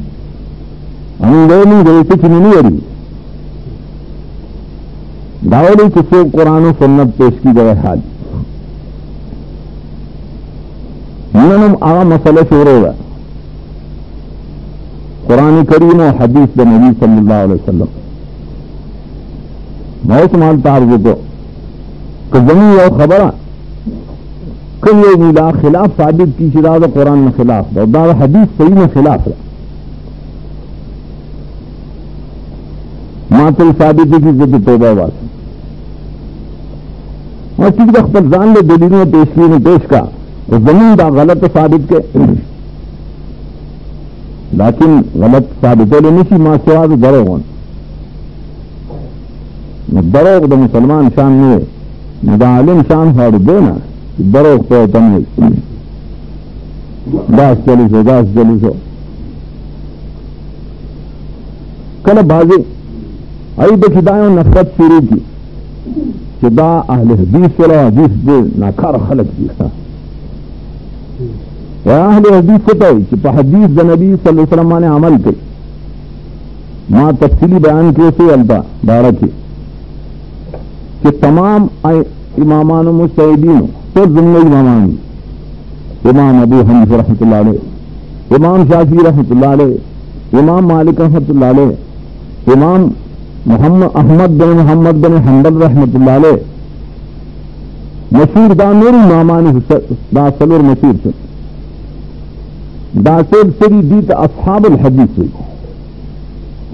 امین لیلی گئی سے چنی نہیں ہری داولی کسی قرآن و سنت پیش کی جگہ حال انہوں آغا مسئلہ شروع ہوگا قرآن کریم و حدیث دا نبی صلی اللہ علیہ وسلم بہت مال تعرض کو کہ زمین اور خبرہ کئی میلا خلاف ثابت کی شداد قرآن میں خلاف دا دار حدیث صحیح میں خلاف ہے ماتل ثابت کی ضد توبہ واسطہ اور چیز اختر زان لے دلیلوں پیشکی میں پیش کا زمین دا غلط ثابت کے لیکن غلط ثابت ہے نشی ما سواد دروغ دروغ دا مسلمان شان میں دا علم شان خواڑ دینا دروغ پہ تمہیں داس جلسو کل بازی ای دا کدایوں نفرت شروع کی کہ دا اہل حدیث صلاح حدیث دے ناکار خلق دیکھتا اہل حدیث کو تو کہ پا حدیث دا نبی صلی اللہ علیہ وسلم نے عمل کی ما تفصیلی بیان کیسے البا بارہ کی کہ تمام امامان و مستعدین تو ضمن امامان امام ابو حنیفہ رحمۃ اللہ علیہ امام شافعی رحمۃ اللہ علیہ امام مالک رحمۃ اللہ علیہ امام احمد بن حنبل رحمۃ اللہ علیہ مشہور دا نور امامان دا سلور مشہور سے دا سیب سری دیتا اصحاب الحدیث ہوئی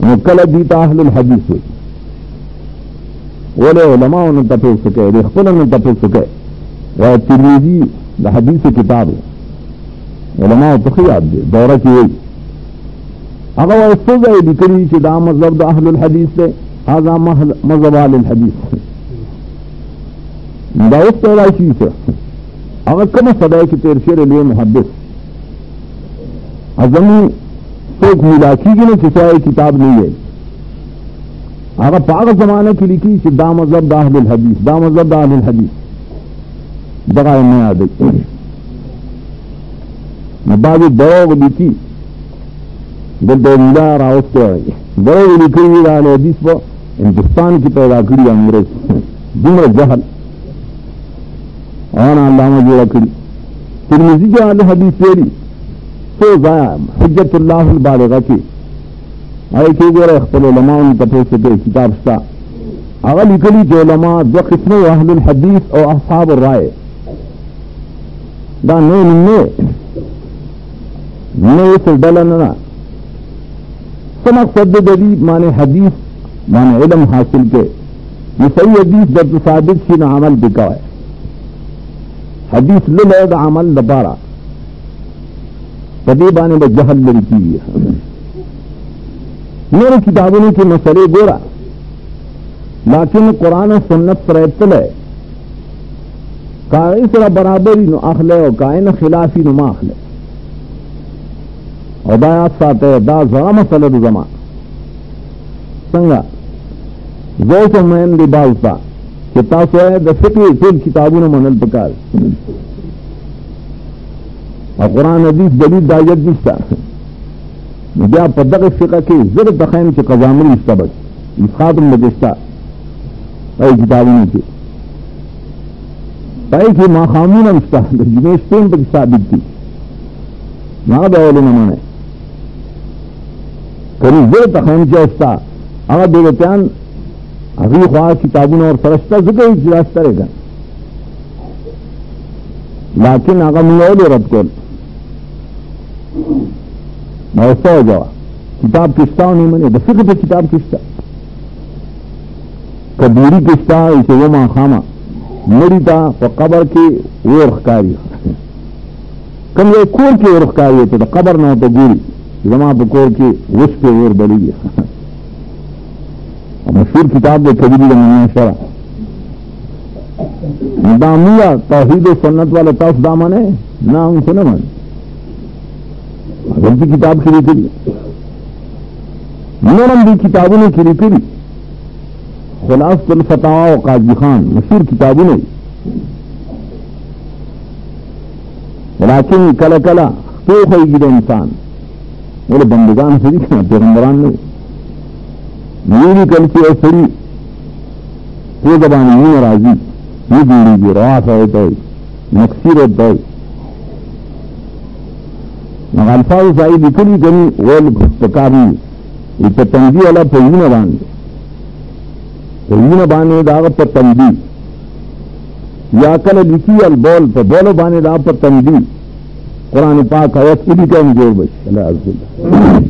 مکل دیتا اہل الحدیث ہوئی ولی علماء نے تپیل سکے رخبل نے تپیل سکے وہ ترمیزی دا حدیث کتاب ہے علماء تخیات دے دورہ کی ہوئی اگر وہ استوزہ بکری چی دا مذہب دا اہل الحدیث دے آزا مذہب اہل الحدیث دا اس پہلا چیز ہے اگر کم صدای کی تیرشیر لیے محدث ازمی سوک ملاکی کی نے چسائے کتاب نہیں ہے اگر پاک زمانہ کی لکھی کہ دا مذہب دا اہل الحدیث دا مذہب دا اہل الحدیث دقائے میں آدھے بعضی دروغ لکھی دل دو ملا راوس کے آئی دروغ لکھی دا اہل حدیث پر ہندوستان کی پیدا کری انگریز جمر جہل آنا علامہ جوڑا کری ترمذی کے اہل حدیث ویری تو ضائع حجت اللہ البالغہ کی آئی کہ گو رہے اختل علماء ان تپیس سکے کتاب شتا اگر لکلی جو علماء دو قسم اہل الحدیث اور اصحاب الرائے دا نئے اس ڈلنا سمق صد دلیب مانے حدیث مانے علم حاصل کے یہ صحیح حدیث جب ثابت شین عمل بکا ہے حدیث للعد عمل لبارا پدی بانے با جہل لڑکی میرے کتابوں کے مسئلے گورا لیکن قرآن و سنت پر اطلاع ہے کائن سرا برابری نو اخلے اور کائن خلافی نو ما اخلے اور دایات ساتھ ہے دا زغا مسئلہ دو زمان سنگا زوس و مین دی بازتا کہ تاسو ہے دا فقہ سل کتابوں نے منل پکار اور قرآن حدیث دلیل دایت نشتا بیا پدق فقہ کی زر تخیم چی قضامل استبت اس خاتم بجشتا ای کتابوں کی پائی کی ماخامون امستا جنیشتین پر ثابت تھی نا دا اولی نمانے کری زر تخیم چی استا اگر بیگتیان ابھی خواہ کتابوں اور فرشتہ ذکر اجلاس کرے گا لیکن آگا ملول رد کر ایسا ہو جاوا کتاب کشتا نہیں منے بس پہ کتاب کشتا کبوری کشتا اسے وہ ماں خامہ مری تا قبر کی وہ رخکاری کم یہ کور کی رخکاری ہے تو قبر نہ ہو تو گوری زمان پہ کور کی وش پہ اور بڑی ہے مشہور کتاب دے کبیری دمانیہ شرع دامیا توحید و سنت والا تاس دامن ہے نا ان سے نہ من غلطی کتاب کھری کری نرم بھی کتابوں نے کھری کری خلاصۃ الفتاوی و قاضی خان مشہور کتابوں نے لیکن کلا کلا تو ہوئی گی انسان بولے بندگان سے دیکھنا پیغمبران نے میری کل سے ایسری وہ زبان یہ راضی یہ جوڑی گی رواس ہوتا ہے مقصیر ہوتا ہے الفاظ سائی لکھنی کنی وہ پکاری یہ تنگی والا پہین باندھے پہین بانے داغ پر تنگی یا کل لکھی البول پر بولو بانے دا پر تنگی قرآن پاک حوث کی بھی کہیں جو بش اللہ عز اللہ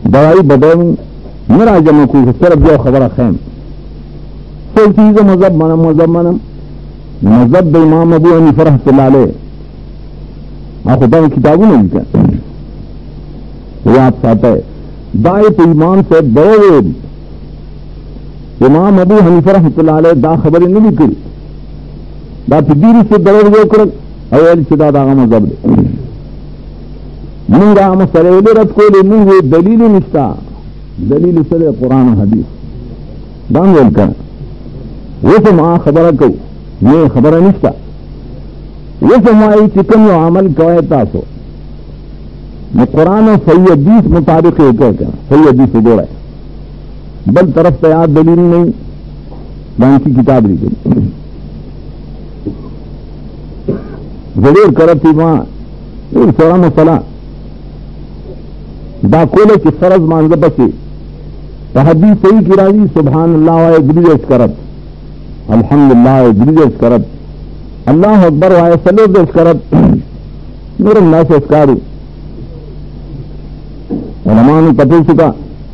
دوائی بدل میرا جمع کو صرف جو خبر خیم کوئی چیز مذہب منم مذہب امام ابو حنیفہ رحمۃ اللہ علیہ خدا میں کتابوں نے لکھا وہ آپ ساتھ ہے دائے تو ایمان سے بڑے امام ابو حنیفہ رحمۃ اللہ علیہ دا خبریں نہیں لکھی دا تدیری سے بڑے ہوئے کر اویل سے دا مذہب لے منگا مسئلے رد کو لے منگے دلیل نشتا دلیل سر قرآن و حدیث دان ویل کر وہ تو ماں خبر کو یہ خبر نشتا وہ تو مائی چکن و عمل کوئے تاسو میں قرآن و صحیح حدیث مطابق ہے کہتا صحیح حدیث سے جوڑا ہے بل طرف تیار دلیل نہیں بان کی کتاب لکھی ضرور کرتی وہاں سورا مسئلہ دا کولے کی فرض مانزہ بسی حدیث صحیح کی راضی سبحان اللہ وائے گریجش کرت الحمدللہ وائے گریجش کرت اللہ اکبر وائے سلو دیش کرت میرے اللہ سے اسکاری علماء نے پتہ چکا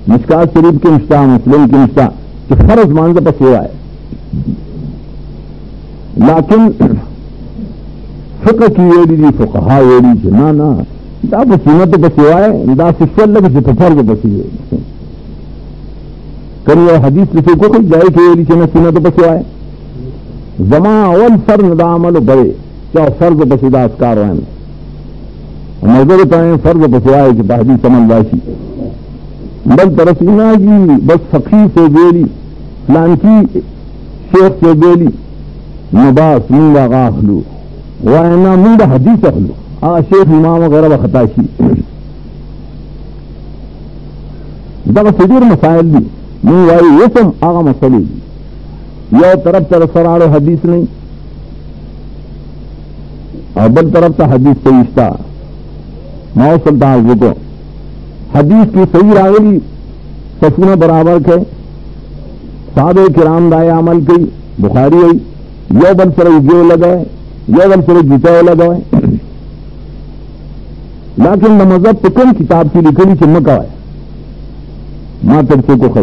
مشکات شریف کی مشتہ مسلم کی مشتہ کہ فرض مانزہ بس ہوا ہے لیکن فقہ کی ویلی دی فقہا ویلی دی نا دا بسیمت بسی ہوا ہے دا سفر لگے سے فرض بسی ہوئے کریے حدیث لکھے کو کوئی جائے کہ ویلی چنا سینت بسی ہوا ہے زمان اول فرض دا عمل بڑے چاہو فرض بسی دا اسکار ہوئے مذہب پائیں فرض بسی ہوا ہے کہ حدیث عمل باشی بل ترسینا جی بس فقی سے بیلی فلانکی شیخ سے بیلی نباس منگا غاخلو وائنا منگا حدیث اخلو شیخ امام وغیرہ خطاشی دغه صدور مسائل دی من وائی وسم آغا مسئلے دی یو طرف تر سرارو حدیث نہیں اور بل طرف تا حدیث صحیحتا موصل تعرض کو حدیث کی صحیح راولی صفونہ برابر کے صحابہ کرام دائے عمل کی بخاری ہوئی یو بل سر اجیو لگائے یو بل سر جتاو لگائے لیکن مذہب تو کم کتاب کی لکھنی چمکا ہے ماں ترسے کو خی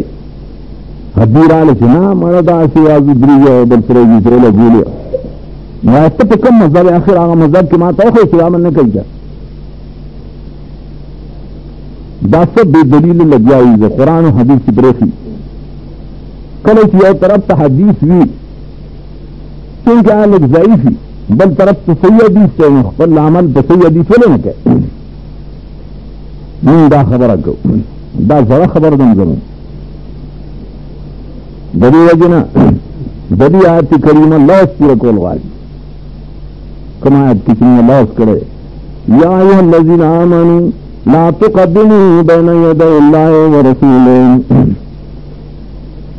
حدیر آلے سے نا مردا سی آزی دریجہ ہے بل سر جتاو لگولیا واسطہ تو کم مذہب آخر آگا مذہب کی ماں تو خی سلامن نے کہی جا دا سب بے دلیل لگیا ہوئی ہے قرآن و حدیث کی بریخی کل کی اور طرف تا حدیث بھی کیونکہ آلک ضعیفی بل طرف تو صحیح حدیث سے مخبر عمل تو صحیح حدیث ولے نہ کہ من دا خبر کو دا ذرا خبر دم ضرور دلی وجنا دلی آیت کریمہ لوس کی رکول والی کما آیت کسی نے لوس کرے یا ایھا الذین آمنوا لا تقدموا بین یدی اللہ ورسولہ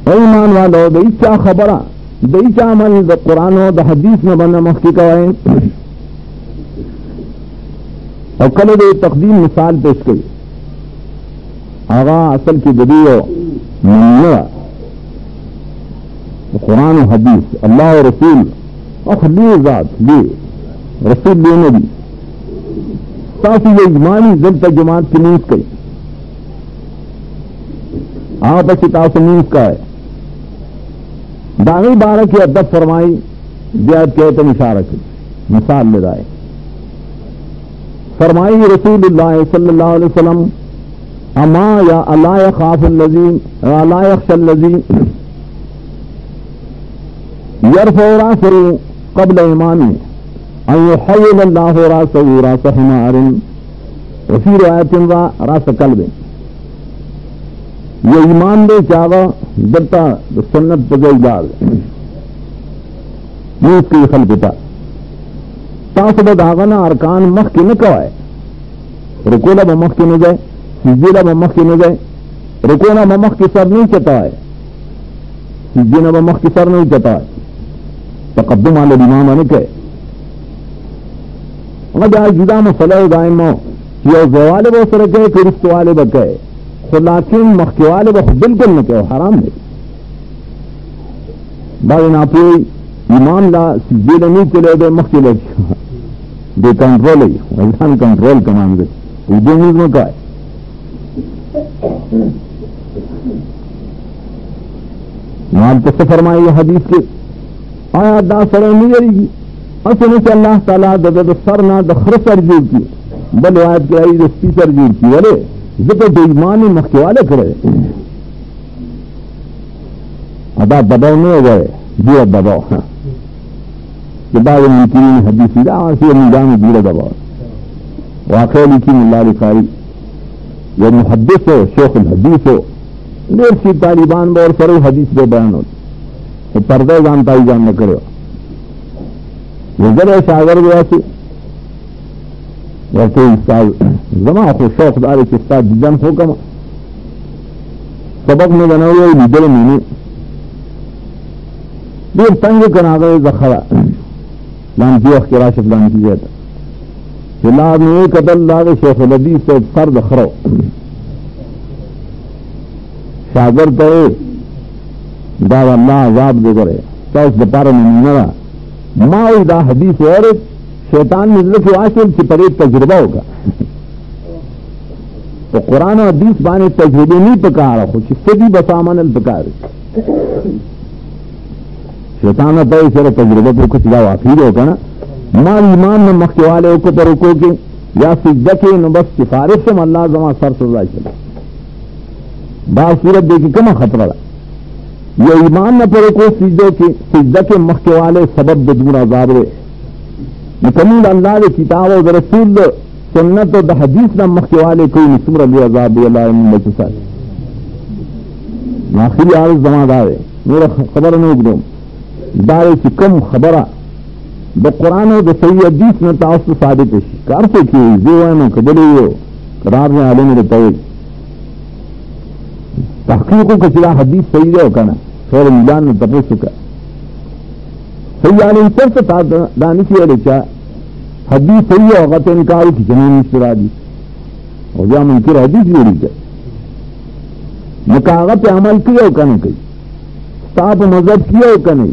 ایمان والو دیچا خبرہ دیچا عمل دا قرآن و دا حدیث نہ بنا مخی کوائیں اور کل دے تقدیم مثال پیش کری آغا اصل کی دلیو منیہ قرآن و حدیث اللہ و رسول اخلی ذات لی رسول لی نبی تاسی یہ اجمالی ضبط جماعت کی نیز کئی آپ اسی تاثر نیز کا ہے داغی بارہ کی ادب فرمائی بیعت کہتے اشارہ کی مثال لے دائے فرمائی رسول اللہ صلی اللہ علیہ وسلم اما یا اللہ یخاف الذین لا یخشى الذین یرفع راسه قبل ایمانی ان یحول اللہ راسه راس حمار وفی روایت راس کلب یہ ایمان دے چاہا دلتا سنت بزائی دار نیز کی خلقتا تاثبت آغانا ارکان مخ کی نکوائے رکولا با مخ کی نجائے سجدیلا با مخ کی نجائے رکونا با مخ کی سر نہیں چتائے سجدینا با مخ کی سر نہیں چتائے تقدم علی الامام نکے اگر جائے جدا مسئلہ دائم ہو یہ زوالے با سرکے کہ رستوالے بکے لیکن مخی والے وہ بالکل نہ کہو حرام نہیں باقی ناپوئی ایمان لا سجدے نہیں چلے دے مخی لے بے کنٹرول ہی انسان کنٹرول کمان دے اردو نیز میں کہا ہے نام تو سے فرمائی حدیث کے آیا دا سرے نہیں جاری گی اصل سے اللہ تعالیٰ دا سر نہ دخر سر جوڑ کی بل آیت کی آئی دستی سر جوڑ کی ولے ذکر دو ایمانی مخی والے کرے ادا دباؤ نہیں ہو گئے دیرہ دباؤ کہ بعض منکرین حدیثی دا آسی میدان دیرہ دباؤ واقعی لکین اللہ لکھاری یا محدث ہو شیخ الحدیث ہو دیر سی طالبان بور سرو حدیث بے بیان ہو پردہ جانتا ہی جان نہ کرے یہ ذرا شاگر گیا سی وقتی استاد زمان خود شوق داری کہ استاد جن ہو کما سبق میں بنا ہوئی لیدر مینی دیر تنگ کنا گئے زخرا لان دیوخ کی راشف لان کی جاتا کہ لاب میں ایک عدل لاغ شیخ الحدیث سے سر دخرو شاگر کرے دار اللہ عذاب دے کرے تو اس دپارہ میں نرا ماوی دا حدیث عورت شیطان نظر کی واشل کی پر ایک تجربہ ہوگا تو قرآن و حدیث بانے تجربے نہیں پکا رہا خوش اس سے بھی بسامان الپکا رہے شیطان ہوتا ہے اسے تجربہ پر کچھ جاؤ آخیر ہوگا نا مال ایمان میں مخی والے اوکو پر رکو کے یا سجدہ کے نو بس سفارش سے اللہ زمان سر سزائی چلا بعض صورت دیکھی کما خطرہ رہا یہ ایمان نہ پر رکو سجدہ کے مخی والے سبب بدور عذاب رہے مکمل اللہ دے کتاب و رسول سنت و دا حدیث نہ مخی والے کوئی نسمر علی عذاب اللہ امین بچسا آخری عارض زمان دارے میرا خبر نہیں اگروں دارے چی کم خبرہ دا قرآن و دا صحیح حدیث میں تعصب ثابت ہے کار سے کی زیوائنوں قبلی ہو قرار میں عالم رتوئی تحقیقوں کا چلا حدیث صحیح رہے ہو کنا خیر مجان میں تپو چکا صحیح عالم سر سے دانی کی علی چاہ حدیث صحیح ہوگا تو انکارو کی جنین اشترا دی اور جا منکر حدیث جوڑی جائے مکاغت عمل کیا ہو کا نہیں کئی صاحب مذہب کیا ہو کا نہیں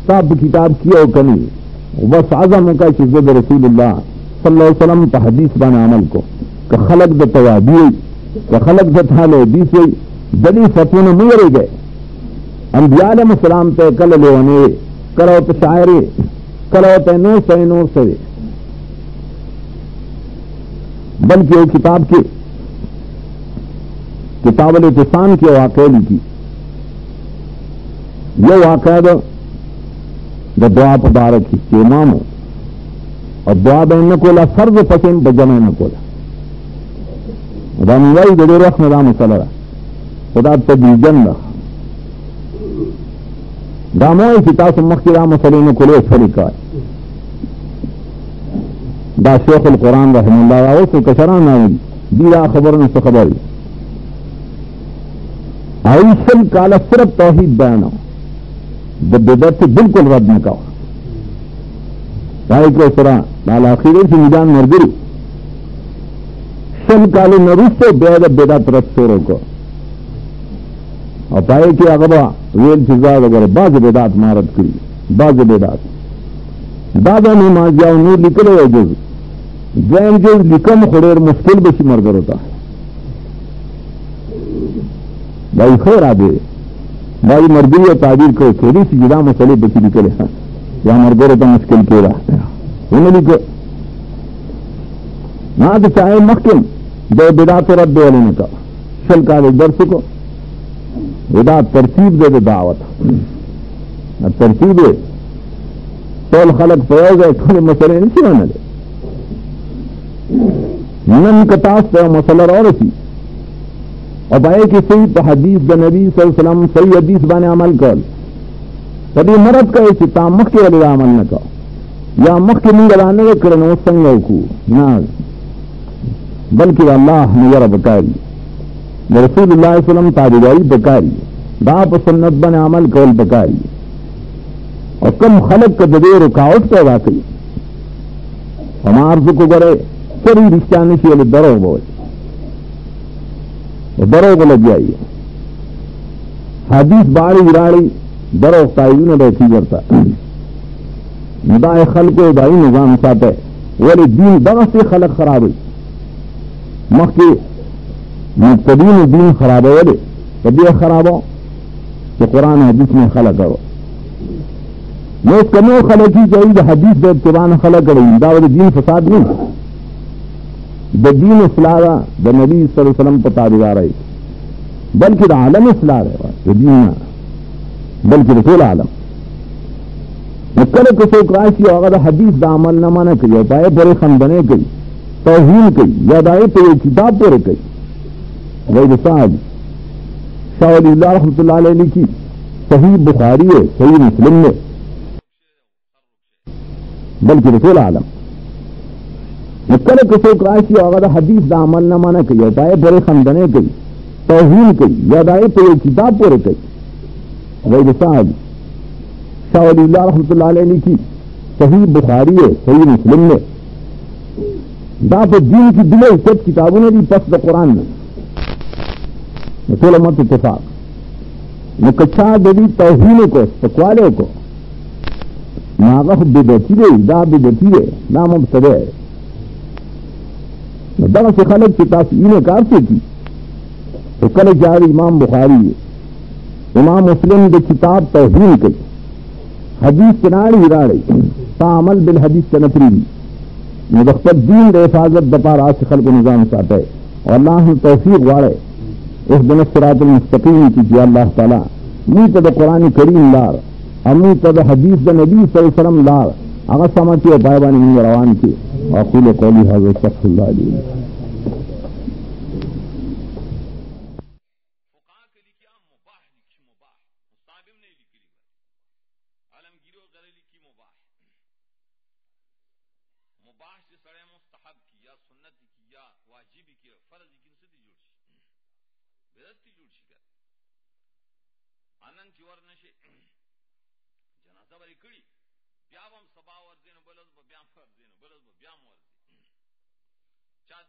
صاحب کتاب کیا ہو کا نہیں بس اعظم کا چیزد رسول اللہ صلی اللہ علیہ وسلم تا حدیث بنا عمل کو کہ خلق دا توابی ہوئی کہ خلق دا تھال حدیث ہوئی دلی فتون میر گئے انبیاء علیہ السلام تے کل لیوانے کرو تو شاعری کرو تو نور سے بلکہ وہ کتاب کی کتاب الاعتصام کی واقعہ لکھی. یہ واقعہ دا دعا پبارک کی کہ امام اور دعا بین نہ کولا فرض پسند بجمع نہ کولا رنگائی دے رخ نظام مسئلہ خدا تدریجن رخ داموئی کتاب مخ کی رام مسئلے میں کلے فرقہ دا شیخ القرآن رحم اللہ علیہ سے کشران آئی دیرا خبر میں سے خبر آئیشل کالا صرف توحید بیانو بدت سے بالکل رد نہ کہو بھائی کو سرا لال آخری سے میدان مرگری شل کالے نروس سے بے بیدات رد سوروں کو اور پائے کہ اغبا ویل چیزاد اگر باز بیدات مارت کری باز بیدات دادا نے ماں جاؤ نور نکلے ہو جز جین جز لکم خڑیر مشکل بشی مرگر ہوتا ہے بھائی خیر آدھے بھائی مرگری اور تعبیر کو تھوڑی سی جدا مسئلے بچی نکلے ہیں یا مرگر ہوتا مشکل کے رہا انہوں نے نہ تو چاہے محکم دو بدعت رد والے نے کہا شل کا درس کو بدعت ترتیب دے دے دعوت ترتیب ہے تول خلق پیاز ہے تھوڑے مسئلے نہیں سنانا دے نن کتاس پہ مسئلہ اور اسی اور بھائی کہ صحیح حدیث دا نبی صلی اللہ علیہ وسلم صحیح حدیث بانے عمل کر کبھی مرد کا اسی تا مخ کے والے عمل نہ کہو یا مخ کے نہیں گلانے کے کرنے سنگو کو نہ بلکہ اللہ نے یار بکاری رسول اللہ علیہ وسلم تابعداری بکاری باپ سنت بن عمل کول بکاری اور کم خلق کا ددے رکاوٹ پیدا کی ہمارے کو کرے پوری رشتہ نشی والے درو بول درو کو لگ جائیے حدیث باری گراڑی درو تعین بیٹھی کرتا ندائے خلق و دائی نظام ساتھ ہے ولی دین بغس سے خلق خراب ہوئی مخ کے مبتدین دین خراب ہے ولی کبھی خراب ہو کہ قرآن حدیث میں خلق کرو میں اس کمی خلق ہی چاہیے حدیث دے قرآن خلق کرو دعوت دین فساد نہیں دا دین اصلاح دا نبی صلی اللہ علیہ وسلم پتا دیا رہی بلکہ دا عالم اصلاح رہے دا دین بلکہ رسول عالم مکر کسو کراشی اگر حدیث دا عمل نہ مانا کری پائے پورے خندنے کری توہین کری یا دائے پہ یہ کتاب پورے کری غیر صاحب شاہ ولی اللہ رحمۃ اللہ علیہ کی صحیح بخاری ہے صحیح مسلم میں بلکہ رسول عالم مکر کسو کراشی اگر حدیث دا عمل نہ مانا کری پائے پورے خندنے کری توہین کری یا دائے پہ یہ کتاب پورے کری غیر صاحب شاہ ولی اللہ رحمۃ اللہ علیہ کی صحیح بخاری ہے صحیح مسلم میں دات دین کی دلے سب کتابوں نے بھی پس دا قرآن میں رسول مت اتفاق میں کچھا دلی توہین کو تقوالے کو ناغف بدعتی دے دا بدعتی دے نا مبتدع ہے دغه سے خلق کی تاسعین کار سے کی تو کل جاری امام بخاری ہے امام مسلم دے کتاب توہین کی حدیث کناری راڑی تعمل بالحدیث تنفری مدخت دین دے حفاظت دپار آج خلق و نظام ساتھ ہے اور اللہ توفیق واڑے اس دن الصراط المستقیم کی جی اللہ تعالی میت دا قرآن کریم لار امیت دا حدیث دا نبی صلی اللہ علیہ وسلم لار اگر سمجھتی ہے بائبانی من روان کی اقول قولی حضرت استغفر اللہ علیہ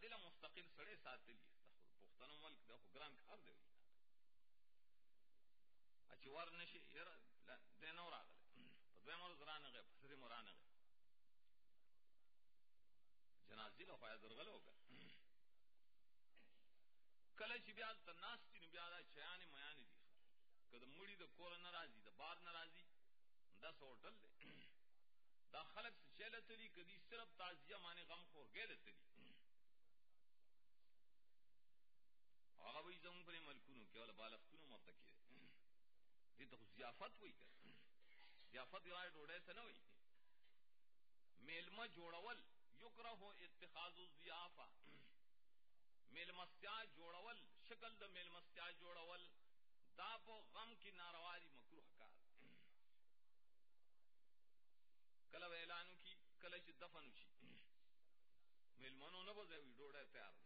دل مستقل سڑے ساتھ لی پختنو ملک دا گران کار دے اچھی وار نشی دے نو راغلے دوی مرز رانه غی پسری مرانه غی جنازی لخوایا درغل ہوگا کلچی بیاد تا ناستی نو بیادا چیانی میانی دی کد مڑی دا کور نرازی دا بار نرازی دا سوٹل دے دا خلق سے چیلتلی کدی صرف تازیہ مانی غم خور گیلتلی آغا بھئی زمون پر دې ته ضیافت وایي که ضیافت یوازې ډوډۍ ته نه وایي میلمه جوړول یکره اتخاذ الضیافه میلمستیا جوړول شکل د میلمستیا جوړول دا په غم کې ناروا دي مکروه کار کله اعلانو کی کله چې دفن وشي میلمنو نه بځوي ډوډۍ تیار ده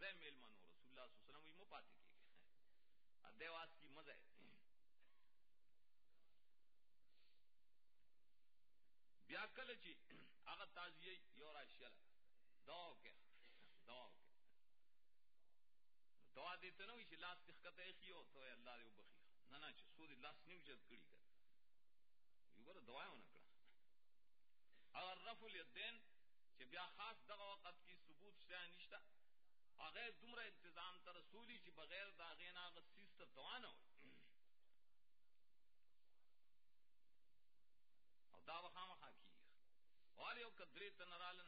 زې میلمنو رسول الله صلی الله علیه وسلم یې مو پاتې کیږي ا دیواس کی مزه بیا کله چې هغه تعزیه یو راشله دعا وکړه دعا دې ته نو چې لاس تخته خيو ته الله دې وبخي نه چې سود لاس نیو جد کړی کړ یو ګره دعا ونه کړه اگر رفع الیدین چې بیا خاص دغه وخت کې ثبوت شته نشته هغه دومره التزام تر رسولي چې بغیر دا غینا غسیس ته دعا نه وي او دا وخامخا کی اور یو قدرې تنرال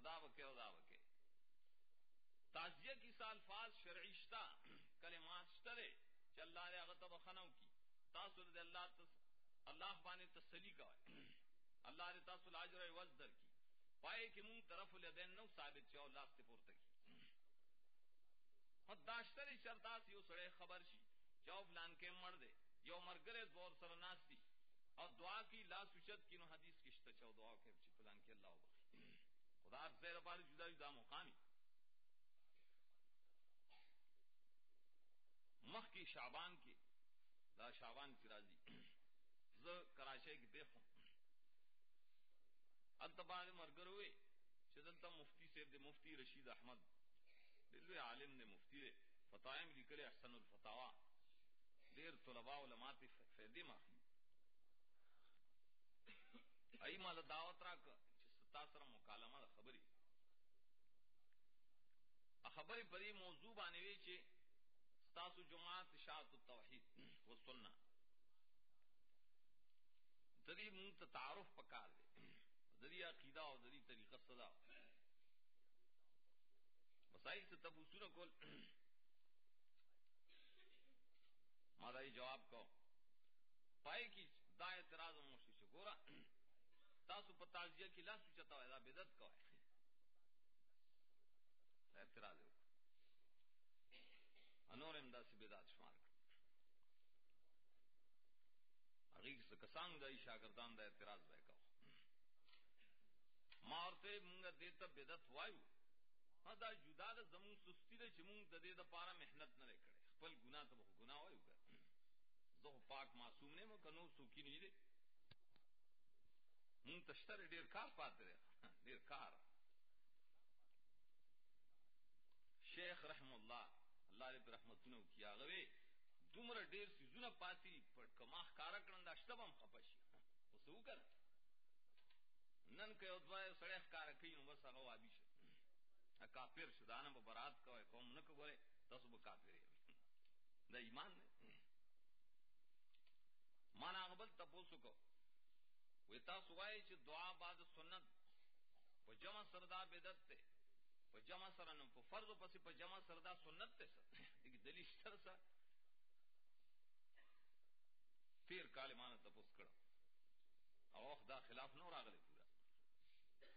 ادا وکي تعزیہ کی الفاظ شرعی شتا کلمات شتره چې الله دې هغه ته بخنو کی تاسو دې الله باندې تسلی کوي الله دې تاسو اجر او عوض در کی پائے کہ مون طرف الیدین نو ثابت چې الله ست پورته کی حداشتری شرطاس یو سره خبر شي چې فلان کې مړ دے یو مرګره دور سره ناشتي او دعا کی لا سوچت کی نو حدیث کشته چې دعا کوي چې فلان کې الله وبخي خدا زیر بار جدا جدا مقامی مخ کی شعبان کی دا شعبان کی راضی ز کراچی کی دیکھوں التبار مرگر ہوئے شدلتا مفتی سے دے مفتی رشید احمد دلوے عالم نے مفتی دے فتائم لکلے احسن الفتاوا دیر طلباء علماء فیدی ماخی ای مال دعوت را که ستاسر مکالمه دا خبری خبری پری موضوع بانوی چه ستاسو جماعت اشاعت التوحید و سننا دری مونت تعارف پکار دے دری عقیدہ اور دری طریقہ صدا مسائل سے تب اصول کول مادائی جواب کو پائے کی دا اعتراض موشی شکورا تاسو په تعزیه کې لاس چتا وای دا بدعت کوي اعتراض وکړه انور امدا سی بدعت شمار کړ هغه څه کسان دای شاګردان دا اعتراض وکاو مارته مونږ دې ته بدعت وایو دا جدا د زمون سستی د چې مونږ د دې د پاره مهنت نه کړې خپل ګناه ته ګناه وایو زه پاک معصوم نه مو کنو سوکی نه دي مونږ تشتر ډیر کار پاتره ډیر کار شیخ رحم الله دې رحمتونو کیا غوي دومره ډیر سيزونه پاتې په کما ښکارا کړند اشتبم خپشي اوس وکړ نن کې او دوه سړی ښکارا کوي نو بس هغه وابي شي کافر شدانه به برات کوي قوم نه کوي تاسو به کافر یې د ایمان نه معنا غبل تاسو کو وی تاسو وایي چې دعا بعد سنت په جمع سردا بدعت ته په جمع سره نه په فرض پسې په جمع سردا سنت ته څه دغه دلیل سره تیر کالمانه تاسو کړه او خدا خلاف نو راغلی پورا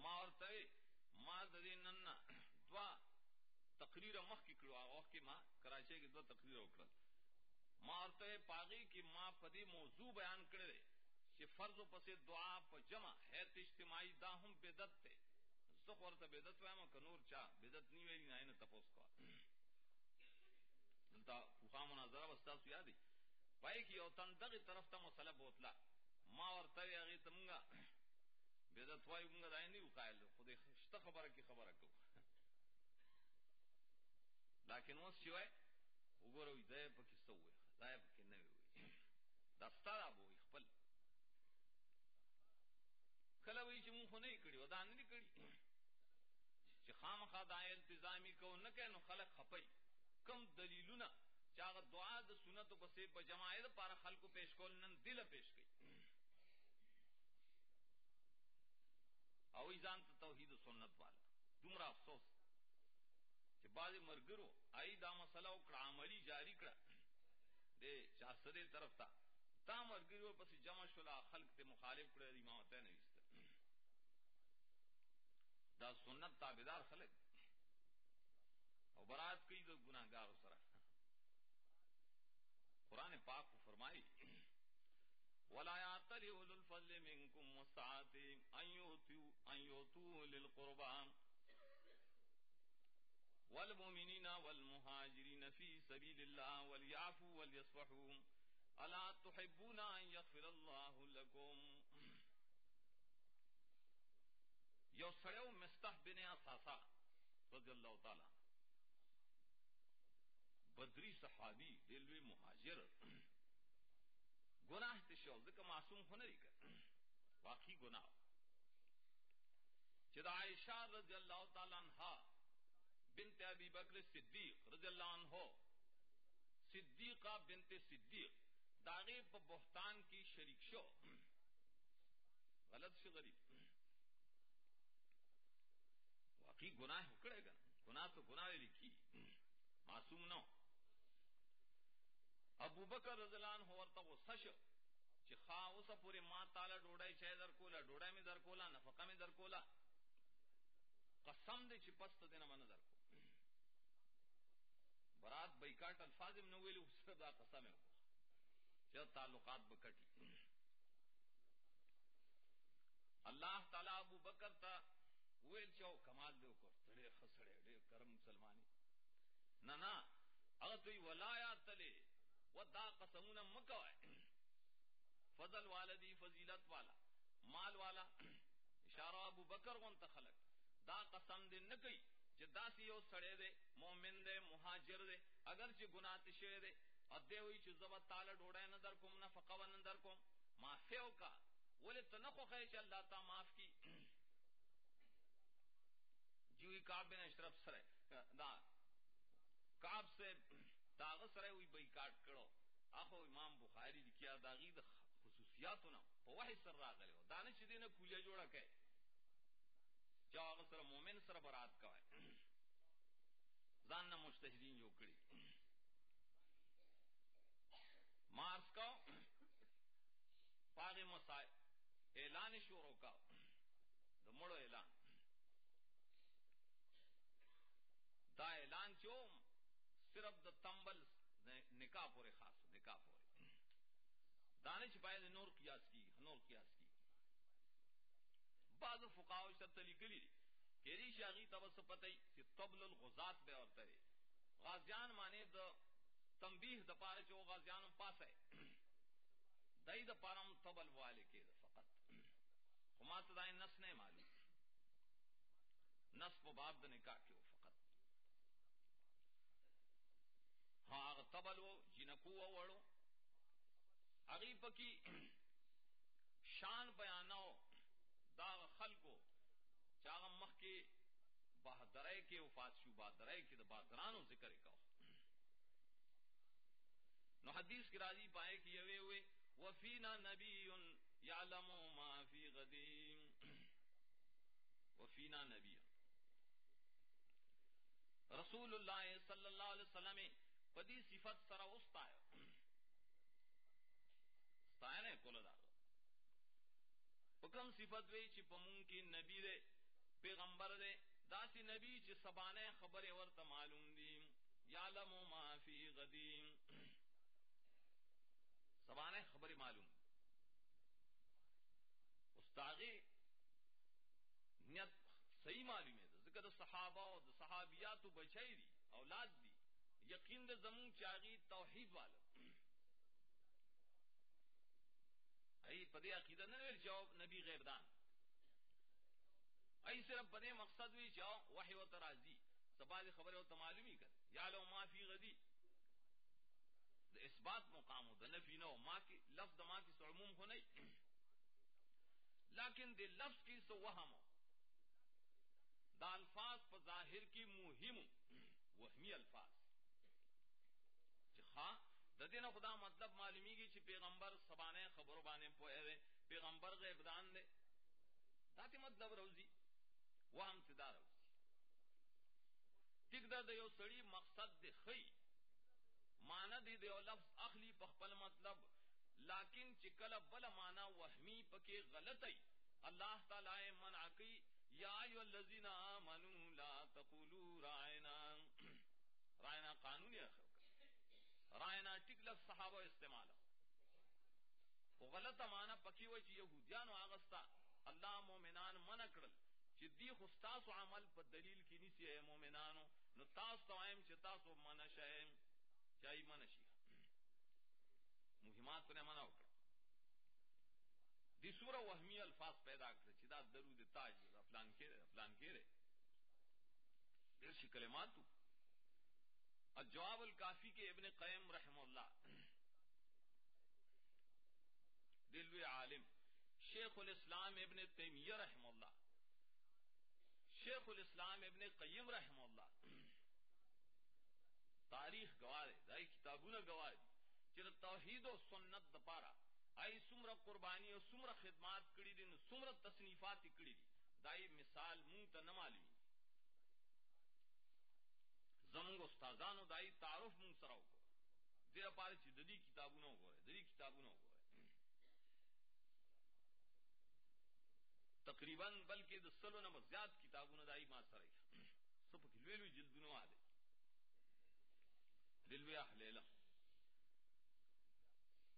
ما ورته ما د دې نن دوا تقریر مخ کې کړو هغه کې ما کراچۍ کې دوا تقریر وکړل ما ورته پاغي کې ما په دې موضوع بیان کړل چې فرض پسې دعا په جمع هيت اجتماعي دا هم بدعت ته زه ورته بدعت وایم ک نور چا بدعت نی ویلی نه تاسو کو دلته فقها مناظره واستاسو یادي پای کې یو تن دغه طرف ته مسله بوتلا ما ورته هغه تمغه بدعت وای موږ دای نه وقایل خو دې شته خبره کې خبره کو لکه نو شوي وګورئ دا پکې سوې دا پکې نه وي دا ستاره بو خپل کله وی چې مونږ نه کړی و دا نه کړی چې خامخا دا التزامی کو نه کینو خلق خپي کم دلیلونه چې هغه دعا د سنتو په سي په جماعت لپاره خلکو پیش کول نن دل پیش کړي او ایزان ته توحید او سنت والا دومره افسوس چې بعض مرګرو ای دا مسله او کړه عملی جاری کړه دے چا سدے طرف تا تا مرګرو پس جمع شلا خلق ته مخالف کړه امامته نه است دا سنت تابعدار خلق او برات کوي د ګناهګار سره. قرآن پاک کو فرمائی وَلَا يَعْتَلِ أُولُو الْفَضْلِ مِنْكُمْ وَالسَّعَةِ أَنْ يُؤْتُوا أُولِي الْقُرْبَى وَالْمُؤْمِنِينَ وَالْمُهَاجِرِينَ فِي سَبِيلِ اللَّهِ وَلْيَعْفُوا وَلْيَصْفَحُوا أَلَا تُحِبُّونَ أَنْ يَغْفِرَ اللَّهُ لَكُمْ. یو سڑیو مستح بن اساسا رضی اللہ تعالی بدری صحابی دلوی مہاجر گناہ تشو ذکر معصوم ہونے ری کر واقعی گناہ چدا عائشہ رضی اللہ تعالی عنہا بنت ابی بکر صدیق رضی اللہ عنہ صدیقہ بنت صدیق داغے پہ بہتان کی شریک شو غلط سے غریب واقعی گناہ اکڑے گا گناہ تو گناہ لکھی معصوم نہ ابو بکر رضی اللہ عنہ ورطا وہ سش چی خواہ اسا پوری ماں تالا ڈوڑائی چاہے در کولا ڈوڑائی میں در کولا نفقہ میں در کولا قسم دے چی پست دینا من در کو برات بیکاٹ الفاظ میں نویلی اس سے دا قسم ہے چاہے تعلقات بکٹی. اللہ تعالیٰ ابو بکر تا ویل چاو کمال دیو کر تڑے خسڑے ڈے کرم مسلمانی نا اگر توی ولایا تلے و دا قسمون مکوائے فضل والدی فضیلت والا مال والا اشارہ ابو بکر ون تخلق دا قسم دے نکئی چی دا سی یو سڑے دے مومن دے مہاجر دے اگر چی گناہ تشے دے ادے ہوئی چی زبط تالا ڈوڑے ندر کم نفقہ و ندر کم معافیو کا ولی تنخو خواہ چی اللہ تا معاف کی جوئی کعب بن اشرف سرے دا کعب سے داغ سرے ہوئی بیکاٹ کرو آخو امام بخاری لکھیا داغی دا خصوصیاتو نا پا وحی سر را گلے ہو دانش دینا کولیا جوڑا کہے چاو آغا سر مومن سر برات کوئے زاننا مجتہدین جو کری مارس کو پاغی مسائل اعلان شورو کا دا مڑو اعلان دا اعلان چو صرف دا تنبل نکاح پورے خاص نکاح پورے دانش باید نور قیاس کی بعض فقاہ شرطلی کلی کیری شاغی تبس پتئی کہ طبل الغزات بے اور ترے غازیان مانے دا تنبیح دا پارے چو غازیان پاس ہے دائی دا پارم طبل والے کے دا فقط خمات دائیں نس نہیں معلوم نس و باب دا نکاح کے فقط ہاں اگر تبل ہو جنکو وڑو اغیب کی شان بیانو داغ خلقو چاغ مخ کے بہادرے کے وفات شو بہادرے کے بہادرانو ذکر کو نو حدیث کی راضی پائے کہ یہ ہوئے وفینا نبی یعلم ما فی غدیم وفینا نبی رسول اللہ صلی اللہ علیہ وسلم پدی صفت سرا استایو استاینے کول دا حکم صفت وی چی پمون کی نبی دے پیغمبر دے داسی نبی چی سبانے خبر ورت معلوم دی یعلم ما فی غدیم سبانے خبر معلوم استاغی نیت صحیح معلوم ہے ذکر صحابہ و صحابیات بچائی دی اولاد دی یقین دے زمون چاگی توحید والا ای پدے عقیدہ نہ ویل جاؤ نبی غیب دان ای صرف پدے مقصد وی جاؤ وحی و ترازی سبا خبر و معلومی کر یا لو ما فی غدی اس بات مقام ہو نفی نہ ہو ماں کی لفظ ماں کی سو عموم ہو نہیں لیکن دے لفظ کی سو وہم ہو دا الفاظ پر ظاہر کی مہم وہمی الفاظ ہاں ددین خدا مطلب معلومی کی چی پیغمبر سبانے خبروں بانے پوئے دے پیغمبر غیب دان دے داتی مطلب روزی وہ ہم صدا روزی ٹھیک دا دیو سڑی مقصد دے خی مانا دی دیو لفظ اخلی پخپل مطلب لیکن چکل بل مانا وہمی پکے غلطی اللہ تعالی منع کی یا ایھا الذین آمنوا لا تقولوا رائنا رائنا قانونی رائنا ٹک لفظ صحابہ استعمال وہ غلط مانا پکی وچ یہودیانو آغستا اللہ مومنان منع کرل چې دی خو ستاسو عمل په دلیل کې نیسی اے مومنانو نو تاسو ته وایم چې تاسو منع شئ چای منع شي مهمات پر منع وکړه دی سورہ وہمی الفاظ پیدا کړ چې دا درود تاج افلان کې دیر شي کلماتو الجواب الکافی کے ابن قیم رحمہ اللہ دلوی عالم شیخ الاسلام ابن تیمیہ رحمہ اللہ شیخ الاسلام ابن قیم رحمہ اللہ تاریخ گواہ دے دائی کتابونه گواہ دی چې توحید و سنت د پاره ای سمره قربانی او سمره خدمات کړي دي نو سمره تصنیفات کړي دي دای مثال مونږ ته نه معلومي زمونږ استادانو دای تعارف مونږ سره وکړو دغه پاره چې د دې کتابونه وګوره د دې کتابونه وګوره تقریبا بلکې د سلو نه زیات کتابونه دای ما سره سپه کې لوی جلدونه واده دلوی اهل علم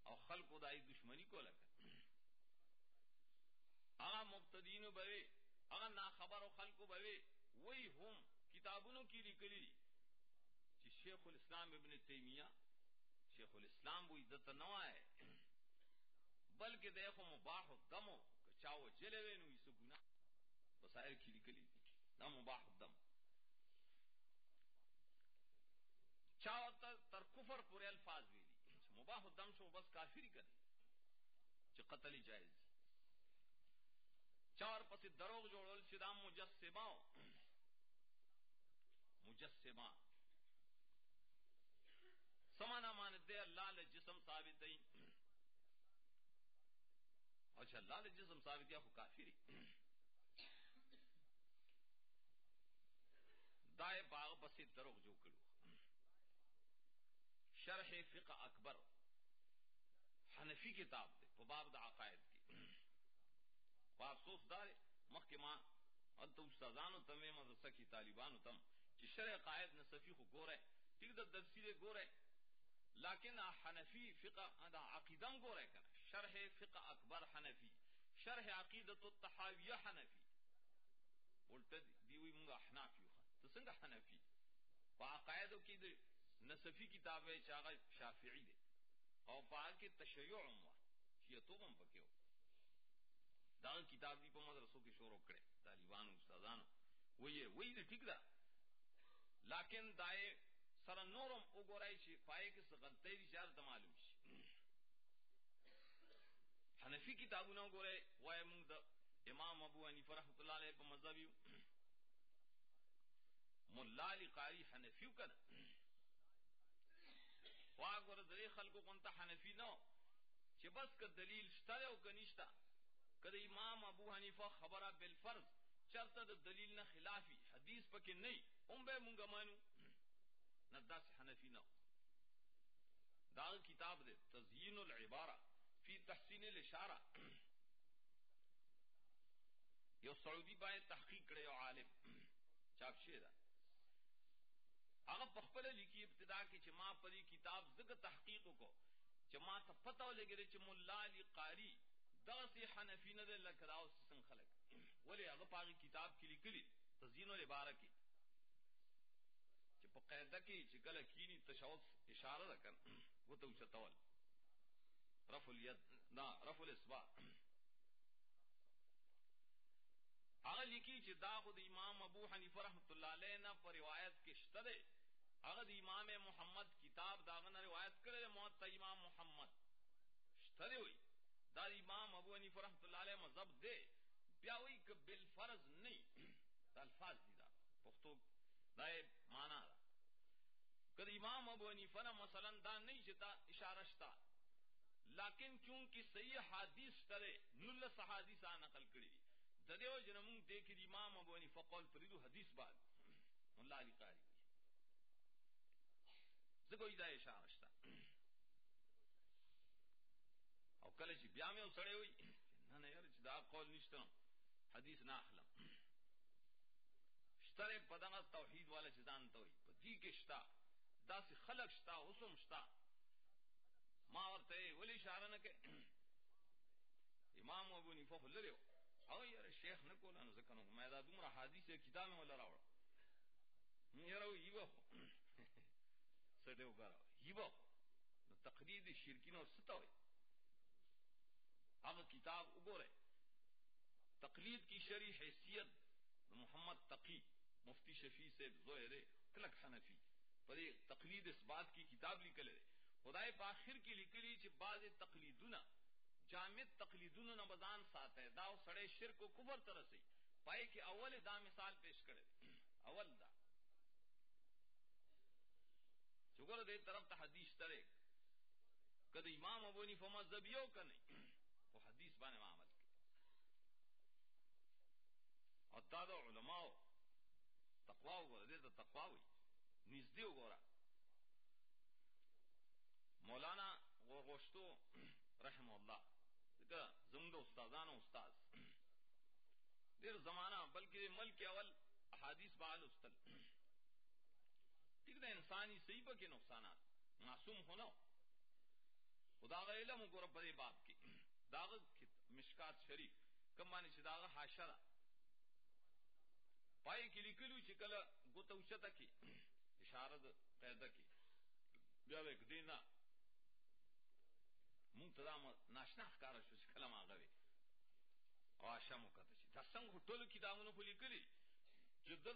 او خلقو دای دشمنی کو لکه هغه مبتدینو به هغه نا خبرو خلقو به وای هم کتابونو کې لیکلي چې شیخ الاسلام ابن تیمیہ شیخ الاسلام وې دته نه وای بلکې دغه مباح الدم چاو جلوي نو یې ګناه بصائر کې لیکلي دا مباح الدم چاو تر کفر پورے الفاظ ویلی مباح الدم شو بس کافری کرے چې قتل جائز چار پس دروغ جوړول چې دا مجسمہ سمانا مانتے اللہ له جسم ثابت ہے اچھا اللہ له جسم ثابت یا خو کافری دائے باغ بس دروغ جو کړو شرح فقہ اکبر حنفی کتاب دے په باب د عقائد کی افسوس دار محکمہ انت استادانو تمه مدرسہ کی طالبانو تم چې شرح قائد نصفی خو ګوره ټیک د تفسیر ګوره لیکن حنفی فقہ دا عقیدم ګوره کنه شرح فقہ اکبر حنفی شرح عقیدۃ الطحاویہ حنفی ولته دی وی موږ احناف یو ته څنګه حنفی په عقایدو کې نصفی کتاب ہے چاغ شافعی دے او پاک کے تشیع مو شیعتوں بم پکیو دا کتاب دی په مدرسو کې شروع کړي طالبان استادانو وې ٹھیک دا لیکن دای سره نورم وګورای شي پای کې څه غلطی دي چې معلوم شي حنفی کتابونه وګورای وای موږ د امام ابو حنیفه رحمۃ اللہ علیہ په مذهب یو مولا علی قاری حنفی کړه واګور درې خلکو کونته حنفی نو چې بس ک دلیل شته او کنيشتا کله امام ابو حنیفه خبره بالفرض چرته د دلیل نه خلافی حدیث پکې نه هم به مونږ مانو نه داس حنفی نو دا کتاب دے تزیین العبارہ فی تحسین الاشارہ یو سعودی باندې تحقیق کړی او عالم چاپ شوی دا هغه په خپل لیکي ابتدا کې چې ما په دې کتاب زګه تحقیق وکړو چې ما ته پته ولګی چې مولا علی قاری دغه سي حنفی نه ده لکه دا اوس څنګه خلک ولی هغه په کتاب کې لیکلي تزیین العبارہ کې چې په قاعده کې چې کله کینی تشوف اشاره ده کړ وته وشتول رفع اليد نا رفع الاصبع هغه لیکي چې دا خو د امام ابو حنیفه رحمۃ اللہ علیہ نه پر روایت کې شته ده هغه د امام محمد کتاب داغه نه روایت کړي موطا امام محمد شته وي دا امام ابو حنیفه رحمۃ اللہ علیہ مذهب ده بیا وی ک بالفرض نه الفاظ دي دا پښتو دا معنا ده کله امام ابو حنیفه نه مثلا دا نه شتا اشاره شتا لیکن چونکہ صحیح حدیث ترے نل صحادیث نقل کړي ددیو جنمون دیکھ امام ابو حنیفه قول پریدو حدیث بعد مولا علی قاری زګوي دا اشاره شته او کله چې بیا مې وسړې وي نه یار چې دا قول نشته حدیث نه اخلم شتره پدغه توحید والا چې ځان ته وي په دې کې شتا داسې خلق شتا اوسم شتا ما ورته ولی اشاره نه کې امام ابو حنیفه لريو او یاره شیخ نه کوله نو ځکه نو مې دا دومره حدیث کتاب مې ولا راوړ یاره یو سده وګرا یو نو تقلید شرکین او ستوي هغه کتاب وګوره تقلید کی شرعی حیثیت محمد تقی مفتی شفیع سے زہر کلک حنفی پر تقلید اس بات کی کتاب لکھل ہے خدائے باخر کی لکلی چھ بعض تقلیدنا جامد تقلیدنا نبضان ساتھ ہے دا سڑے شرک و کفر ترسی پائے کہ اول دا مثال پیش کرے اول دا چگر دے طرف تا حدیث ترے کد امام ابو حنیفہ مذہبیوں کا نہیں وہ حدیث بانے معامل کی اور دادا علماء تقوا وګوره دې ته تقوا وي نږدې وګوره مولانا غوغوشتو رحم الله دغه زموږ استادانو استاد ډېر زمانہ بلکې ملک اول احادیث بال استل ٹھیک ده انسانی صحیح به کې نقصانات معصوم ہونا خدا غ علم وګوره په دې باب کې داغه مشکات شریف کوم باندې چې داغه حاشره پای کې لیکلو چې کله ګوتو چته کې اشاره د قاعده کې بیا وک دینا منتظم ناشنا ښکارا شو چې کلمه غوي او شمو کته چې تاسو ټول کتابونو په لیکلي چې د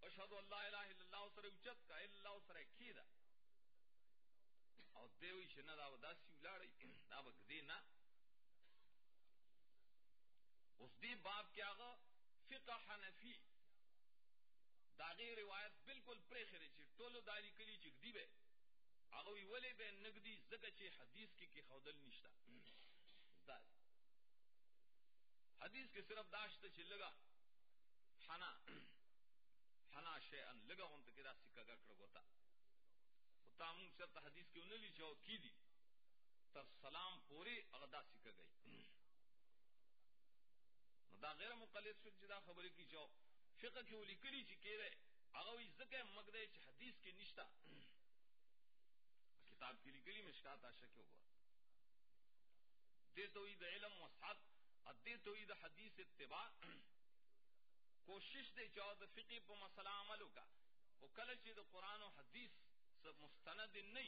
اشهد ان لا اله الا الله سره اوچت کا الا الله سره کیدا او دیوی چې نه دا وداسي ولاړی دا وک دینا اس دی باب کې هغه فقہ حنفی داغی روایت بالکل پریخره چې ټولو دالی کلی چې دی به هغه ویلې به نګدي زکه چې حدیث کې خودل نشتا دا حدیث کې صرف داشته چې لگا حنا شیئا لگا اون ته کې دا سکه کړه غوتا وتا موږ شرط حدیث کې ونلی چې کی دي تر سلام پوری هغه دا سکه گئی نو دا غیر مقلد شو چې دا خبرې کی چې فقہ کې ولیکلي چې کېره هغه وي ځکه مګدې چې حدیث کې نشتا کتاب کې لیکلي مشکات عاشق ہوگا دے توحید علم وسعت ادے توحید حدیث اتباع کوشش دے چاو د فقہ په مسله عملو کا او کله چې د قران او حدیث سب مستند نه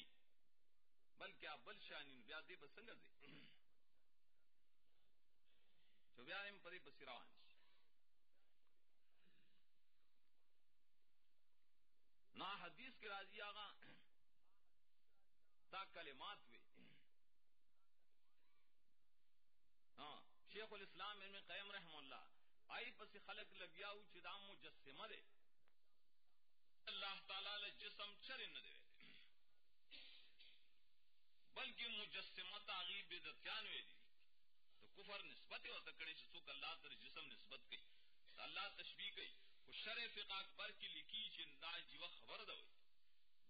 بلکې ابل شانین بیا دې بسنګ دي چې بیا هم په دې بصیروان نا حدیث کے راضی آغا تا کلمات وی شیخ الاسلام ابن قیم رحم اللہ آئی پس خلق لگیاو چی دا مجسمہ دے اللہ تعالی لجسم چرے نہ دے بلکہ مجسمہ تاغیب بدتیان وی دی تو کفر نسبت ہوتا کڑے چی سوک اللہ تر جسم نسبت کی اللہ تشبیح کی وہ شرع فقہ اکبر کی لکھی چندہ جیوہ خبر دوئی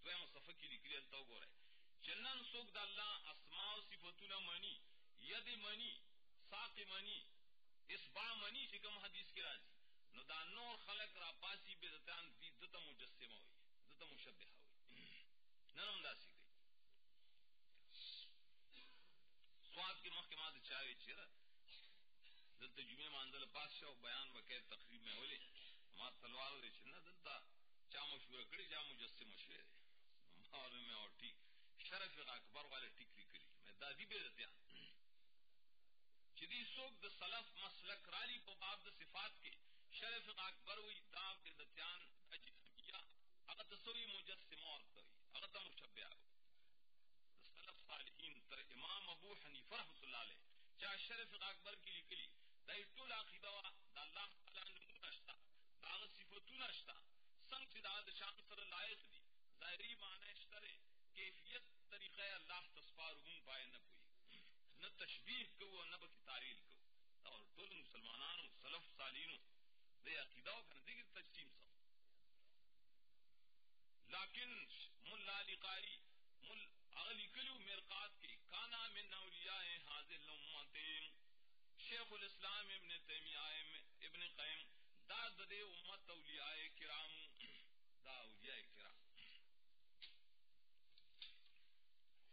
دویم صفحہ کی لکھی انتو گو رہے چنن سوک دا اللہ اسماء و صفتنا منی ید منی ساق منی اسباع منی چکم حدیث کی راضی نو دا نور خلق را پاسی بیدتان دی دتا مجسمہ ہوئی دتا مشبہہ ہوئی نرم داسی گئی سواد کے محکمات چاہوے چیرہ دلتا جمعہ ماندل پاس شاو بیان وکیر تقریب میں ہولی ما تلوار دے چنہ دلتا چا مشورہ کری جا مجسم شوئے دے ماور میں اور ٹھیک شرف اکبر والے ٹکری کری میں دادی بیدتیان چدی سوک دا سلف مسلک رالی پا باب دا صفات کے شرف اکبر ہوئی دا بیدتیان اجنبیہ اگر تسوی مجسم اور کوئی اگر تا مشبہ آگو دا سلف صالحین تر امام ابو حنیفہ رحمت اللہ علیہ چاہ شرف اکبر کی لکلی دا ټول عقیده وا دا الله تعالی نمونه شتا دا صفاتونه شتا څنګه دا د شان سره لایق دي ظاهری معنی شته کیفیت طریقه الله تصفارهم پای نه کوي نه تشبیه کوو نه به تعلیل کوو او ټول مسلمانانو سلف صالحینو د عقیده او کنه دغه تجسیم سم لیکن مولا علی قاری مل اغلی کلیو مرقات کی کانا من اولیاء حاضر الامت شیخ الاسلام ابن تیمیہ ابن قیم دا دے امت اولیاء کرام دا اولیاء کرام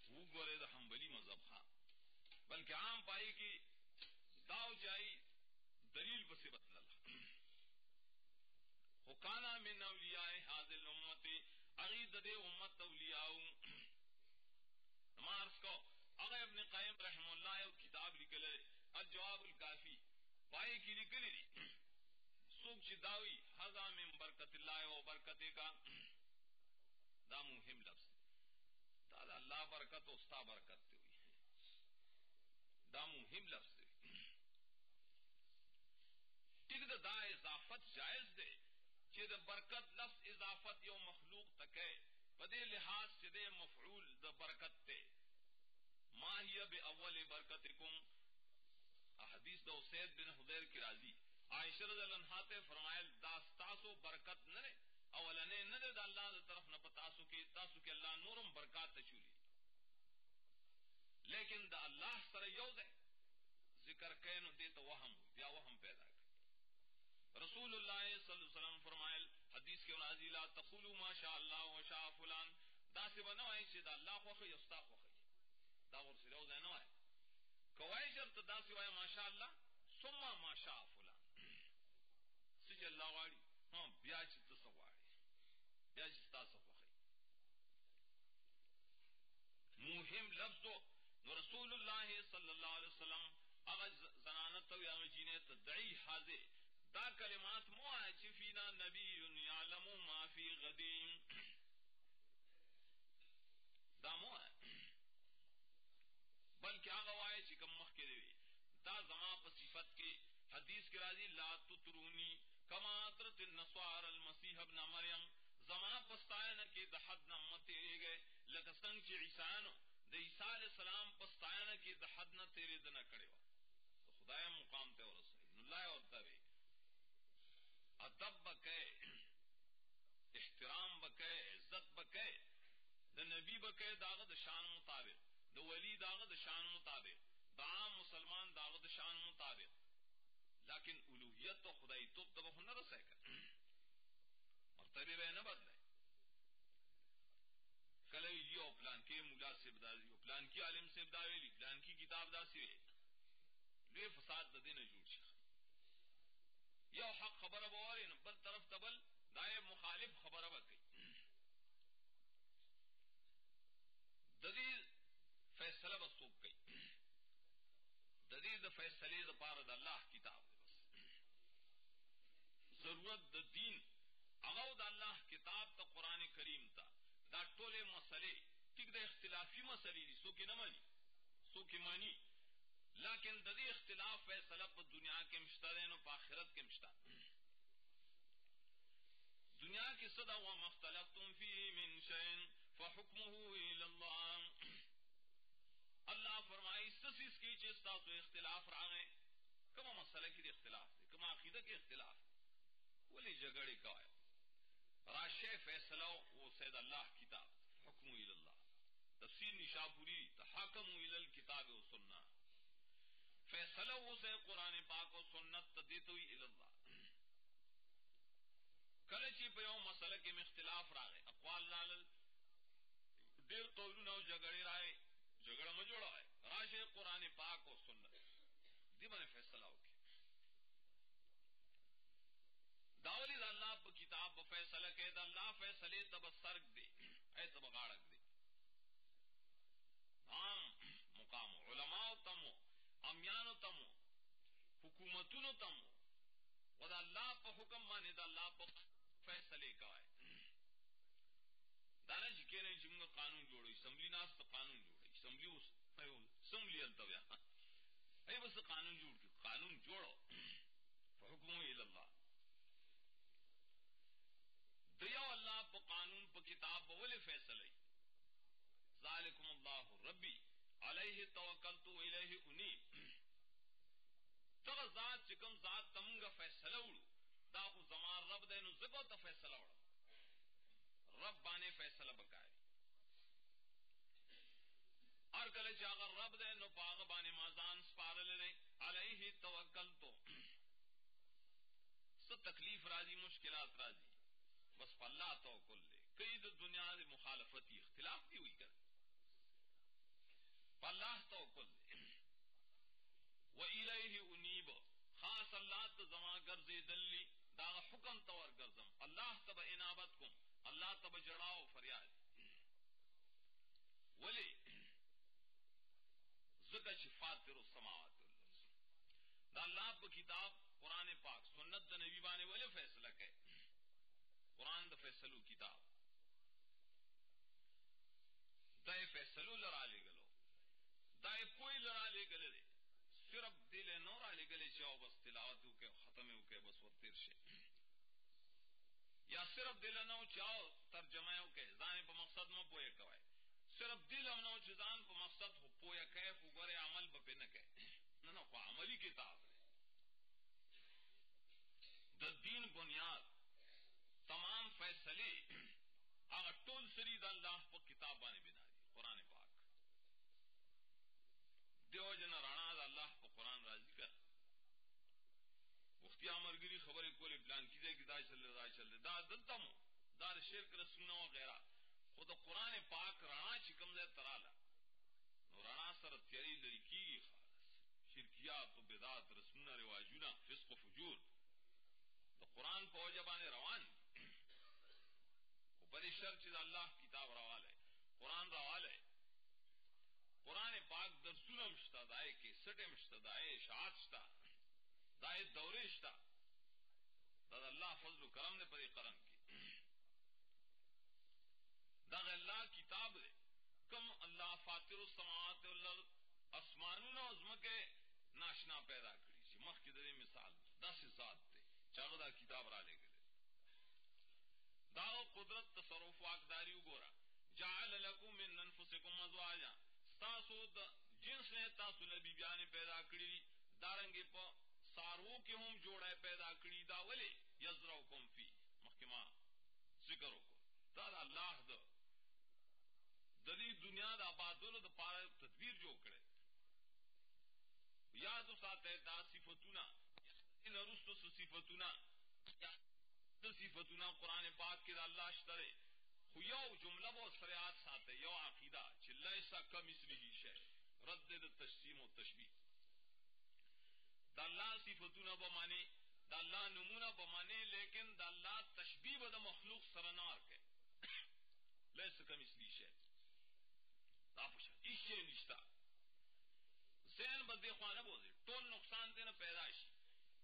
وہ گورے دا حنبلی مذہب خواہ بلکہ عام پائی کی داو جائی دلیل بس بطلل حکانا من اولیاء حاضر الامت اغید دے امت اولیاء نمارس کو اگر ابن قیم رحم اللہ کتاب لکلے الجواب الکافی پائی کی لکلی دی سوک چی داوی حضا من برکت اللہ و برکت کا دا مهم لفظ دا اللہ برکت و استا برکت تے ہوئی دا مهم لفظ دے ٹک دا اضافت جائز دے چی دا برکت لفظ اضافت یو مخلوق تکے پدے لحاظ چی دے مفعول دا برکت تے ما ہی بے اول برکتکم حدیث دا اسید بن حضیر کی راضی عائشہ رضی اللہ عنہا تے فرمائل دا ستاسو برکت نرے اولنے ندے دا اللہ دا طرف نہ پتاسو کے اللہ نورم برکات تچولی لیکن دا اللہ سر یو دے ذکر کینو دے تو وہم یا وہم پیدا کر رسول اللہ صلی اللہ علیہ وسلم فرمائل حدیث کے راضی لا تقولوا ما شاء اللہ و شاء فلان دا سے بنوائی چھ دا اللہ خوخی استا خوخی دا ورسی رو دے نوائی کوائی شرط دا سوائے ما شاء اللہ ثم ما شاء فلان سجل اللہ واری ہاں بیا چھ تسواری بیا چھ تاسو خوخی مهم لفظ نو رسول اللہ صلی اللہ علیہ وسلم اگر زنانت یا جینے تدعی حاضر دا کلمات موائے چفینا نبی یعلم ما فی غدیم دا موائے بلکہ آغوائے چکم مخ کے دوی دا زمان پا صفت کے حدیث کے راضی لا تترونی کما اطرت النصوار المسیح ابن مریم زمان پستائنہ کے دا حد نہ مت تیرے گئے لکسنگ چی عیسانو دا عیسیٰ علیہ السلام پستائنہ کی دا حد نہ تیرے دنہ کڑے وا تو خدای مقام تے ورسے اللہ اور تبے ادب بکے احترام بکے عزت بکے دا نبی بکے داغد شان مطابق دا ولی داغد شان مطابق دا عام مسلمان داغد شان مطابق لیکن الوہیت تو خدای تو تب نہ رسے کر مرتبے بے نہ بدلے کلے یہ پلان کے مولا سے بداوی پلان کی عالم سے بداوی پلان کی کتاب دا سی لے فساد د دین جوړ شي یو حق خبره بواري نه بل طرف تبل دای مخالف خبره وکي د دې فیصله وسوک کوي د دې د فیصله د پاره د الله کتاب دی بس ضرورت د دین هغه د الله کتاب ته قران کریم ته دا ټوله مسئلے ٹھیک د اختلافی مسئلے دي سو کې نه مانی سو کې مانی لیکن د دې اختلاف فیصله په دنیا کې مشترین او په آخرت کې مشترین دنیا کی صدا و مختلفتم فی من شیء فحکمه الی اللہ اللہ فرمائی سسیس کی چیز تاسو اختلاف راغے کما مسئلہ کی اختلاف دے کما عقیدہ کی اختلاف دے ولی جگڑی کوئے راشے فیصلہ وہ سید اللہ کتاب حکم الی اللہ تفسیر نشاپوری تحاکم الی الکتاب و سنہ فیصلہ وہ سے قرآن پاک و سنت تدیتوی الی اللہ کلچی پہ یو مسئلہ کے میں اختلاف راغے اقوال لالل دیر قولنا و جگڑی رائے جگڑا مجوڑا ہے راشے قرآن پاک و سنت دی بنے فیصلہ ہو کے داولی دا اللہ پا کتاب پا فیصلہ کے دا اللہ فیصلے تب سرگ دے اے تب غارق دے عام مقام علماء تمو امیانو تمو حکومتونو تمو و دا اللہ پا حکم مانے دا اللہ پا فیصلے کا ہے دانا جی کہہ رہے جنگا قانون جوڑو اسمبلی ناس تو قانون جوڑو اسمبلی انتویا اے بس قانون جوڑ کے قانون جوڑو حکم اللہ دیو اللہ پا قانون پا کتاب بولے فیصلے ذالکم اللہ ربی علیہ توکلتو الیہ انیب تغ ذات چکم ذات تمنگا فیصلہ اڑو دا خو زمان رب دینو زگو تا فیصلہ اڑو رب بانے فیصلہ بکائے کله چې هغه رب دی نو په هغه باندې ما ځان سپارلی دی. علیه توکلتو څه تکلیف راځي مشکلات راځي بس په الله توکل دی. کئی د دنیا د مخالفتی اختلاف دی ہوئی کر په الله توکل دی. و الیه انیب خاص اللہ تا زمان گرزی دلی دا حکم تور گرزم اللہ تب انابت کم اللہ تب جڑاو فریاد ولی ذکر چی فاتر السماوات دا اللہ پا کتاب قرآن پاک سنت دا نبی بانے ولی فیصلہ کہے. قرآن دا فیصلو کتاب دا فیصلو لڑا لے گلو دا کوئی لڑا لے گلے دے صرف دل نور علی گلے چاو بس تلاوت کے ختم ہو کے بس وہ تیر سے یا صرف دل نو چاو ترجمہ ہو کے زان پہ مقصد میں پوئے کوائے صرف دل نو چزان پہ مقصد ہو پوئے کہے پگرے عمل بپے نہ کہے نہ نہ عملی کتاب ہے. دا دین بنیاد تمام فیصلے اگر ٹول سری دا اللہ پہ کتاب بانے بنا دی قرآن پاک دیو جن رانا دا اللہ پا قرآن راضی کر. مفتی عمرگری خبر کولی پلان کی دے کہ دا چل دا دلتا مو دار شرک رسولنا وغیرہ خود قرآن پاک رانا چکم دے ترالا نو رانا سر تیاری لڑی کی خالص شرکیات و بدعات رسولنا رواجونا فسق و فجور دا قرآن پا وجبان روان بڑی شر چیز اللہ کتاب روال ہے قرآن روال ہے. قرآن پاک درسونه مشتا دائے کے سٹے مشتا دائے اشاعت شتا دائے دورے شتا دا اللہ فضل و کرم نے پر قرن کی دا اللہ کتاب دے کم اللہ فاطر السماوات والارض اسمانون و عظمکے ناشنا پیدا کری چی مخ کی دے مثال دا سے ذات دے چاگو دا کتاب را لے گلے دا قدرت تصرف واقداری گورا جعل لکم من انفسکم ازواجا تاسو دا جنس نے تاسو نبی بیانے پیدا کری دارنگی پا سارو کے ہم جوڑے پیدا کری دا ولی یزرعکم فی محکمہ ذکرو کو دا اللہ دا دی دنیا دا آبادولو دا پارا تدبیر جو کرے یادو ساتے دا صفتونا ان رستو صفتونا دا صفتونا قرآن پاک کے دا اللہ اشترے یو جملہ بہت سریات ساتھ یو عقیدہ چلیسا کم اسلی شے رد دا تجسیم و تشبیہ دا اللہ صفتونا بمانے دا اللہ نمونہ بمانے لیکن دا اللہ تشبیہ بدا مخلوق سرنار کے لیسا کم اسلی شے دا پوچھا اس شے نشتا ذہن بدے خوانا بوزے ٹول نقصان دینا پیدائش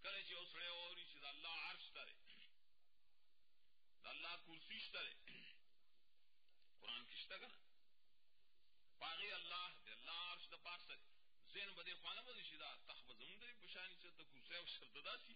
کرے چھے اسرے اوری چھے دا اللہ عرش ترے دا اللہ کرسیش ترے قرآن کشتا کنا پاگی اللہ دے اللہ عرش دا پار سک زین بدے خوانا بدے شدا تخب زمون دے پشانی سے تا کرسے و شرد دا سی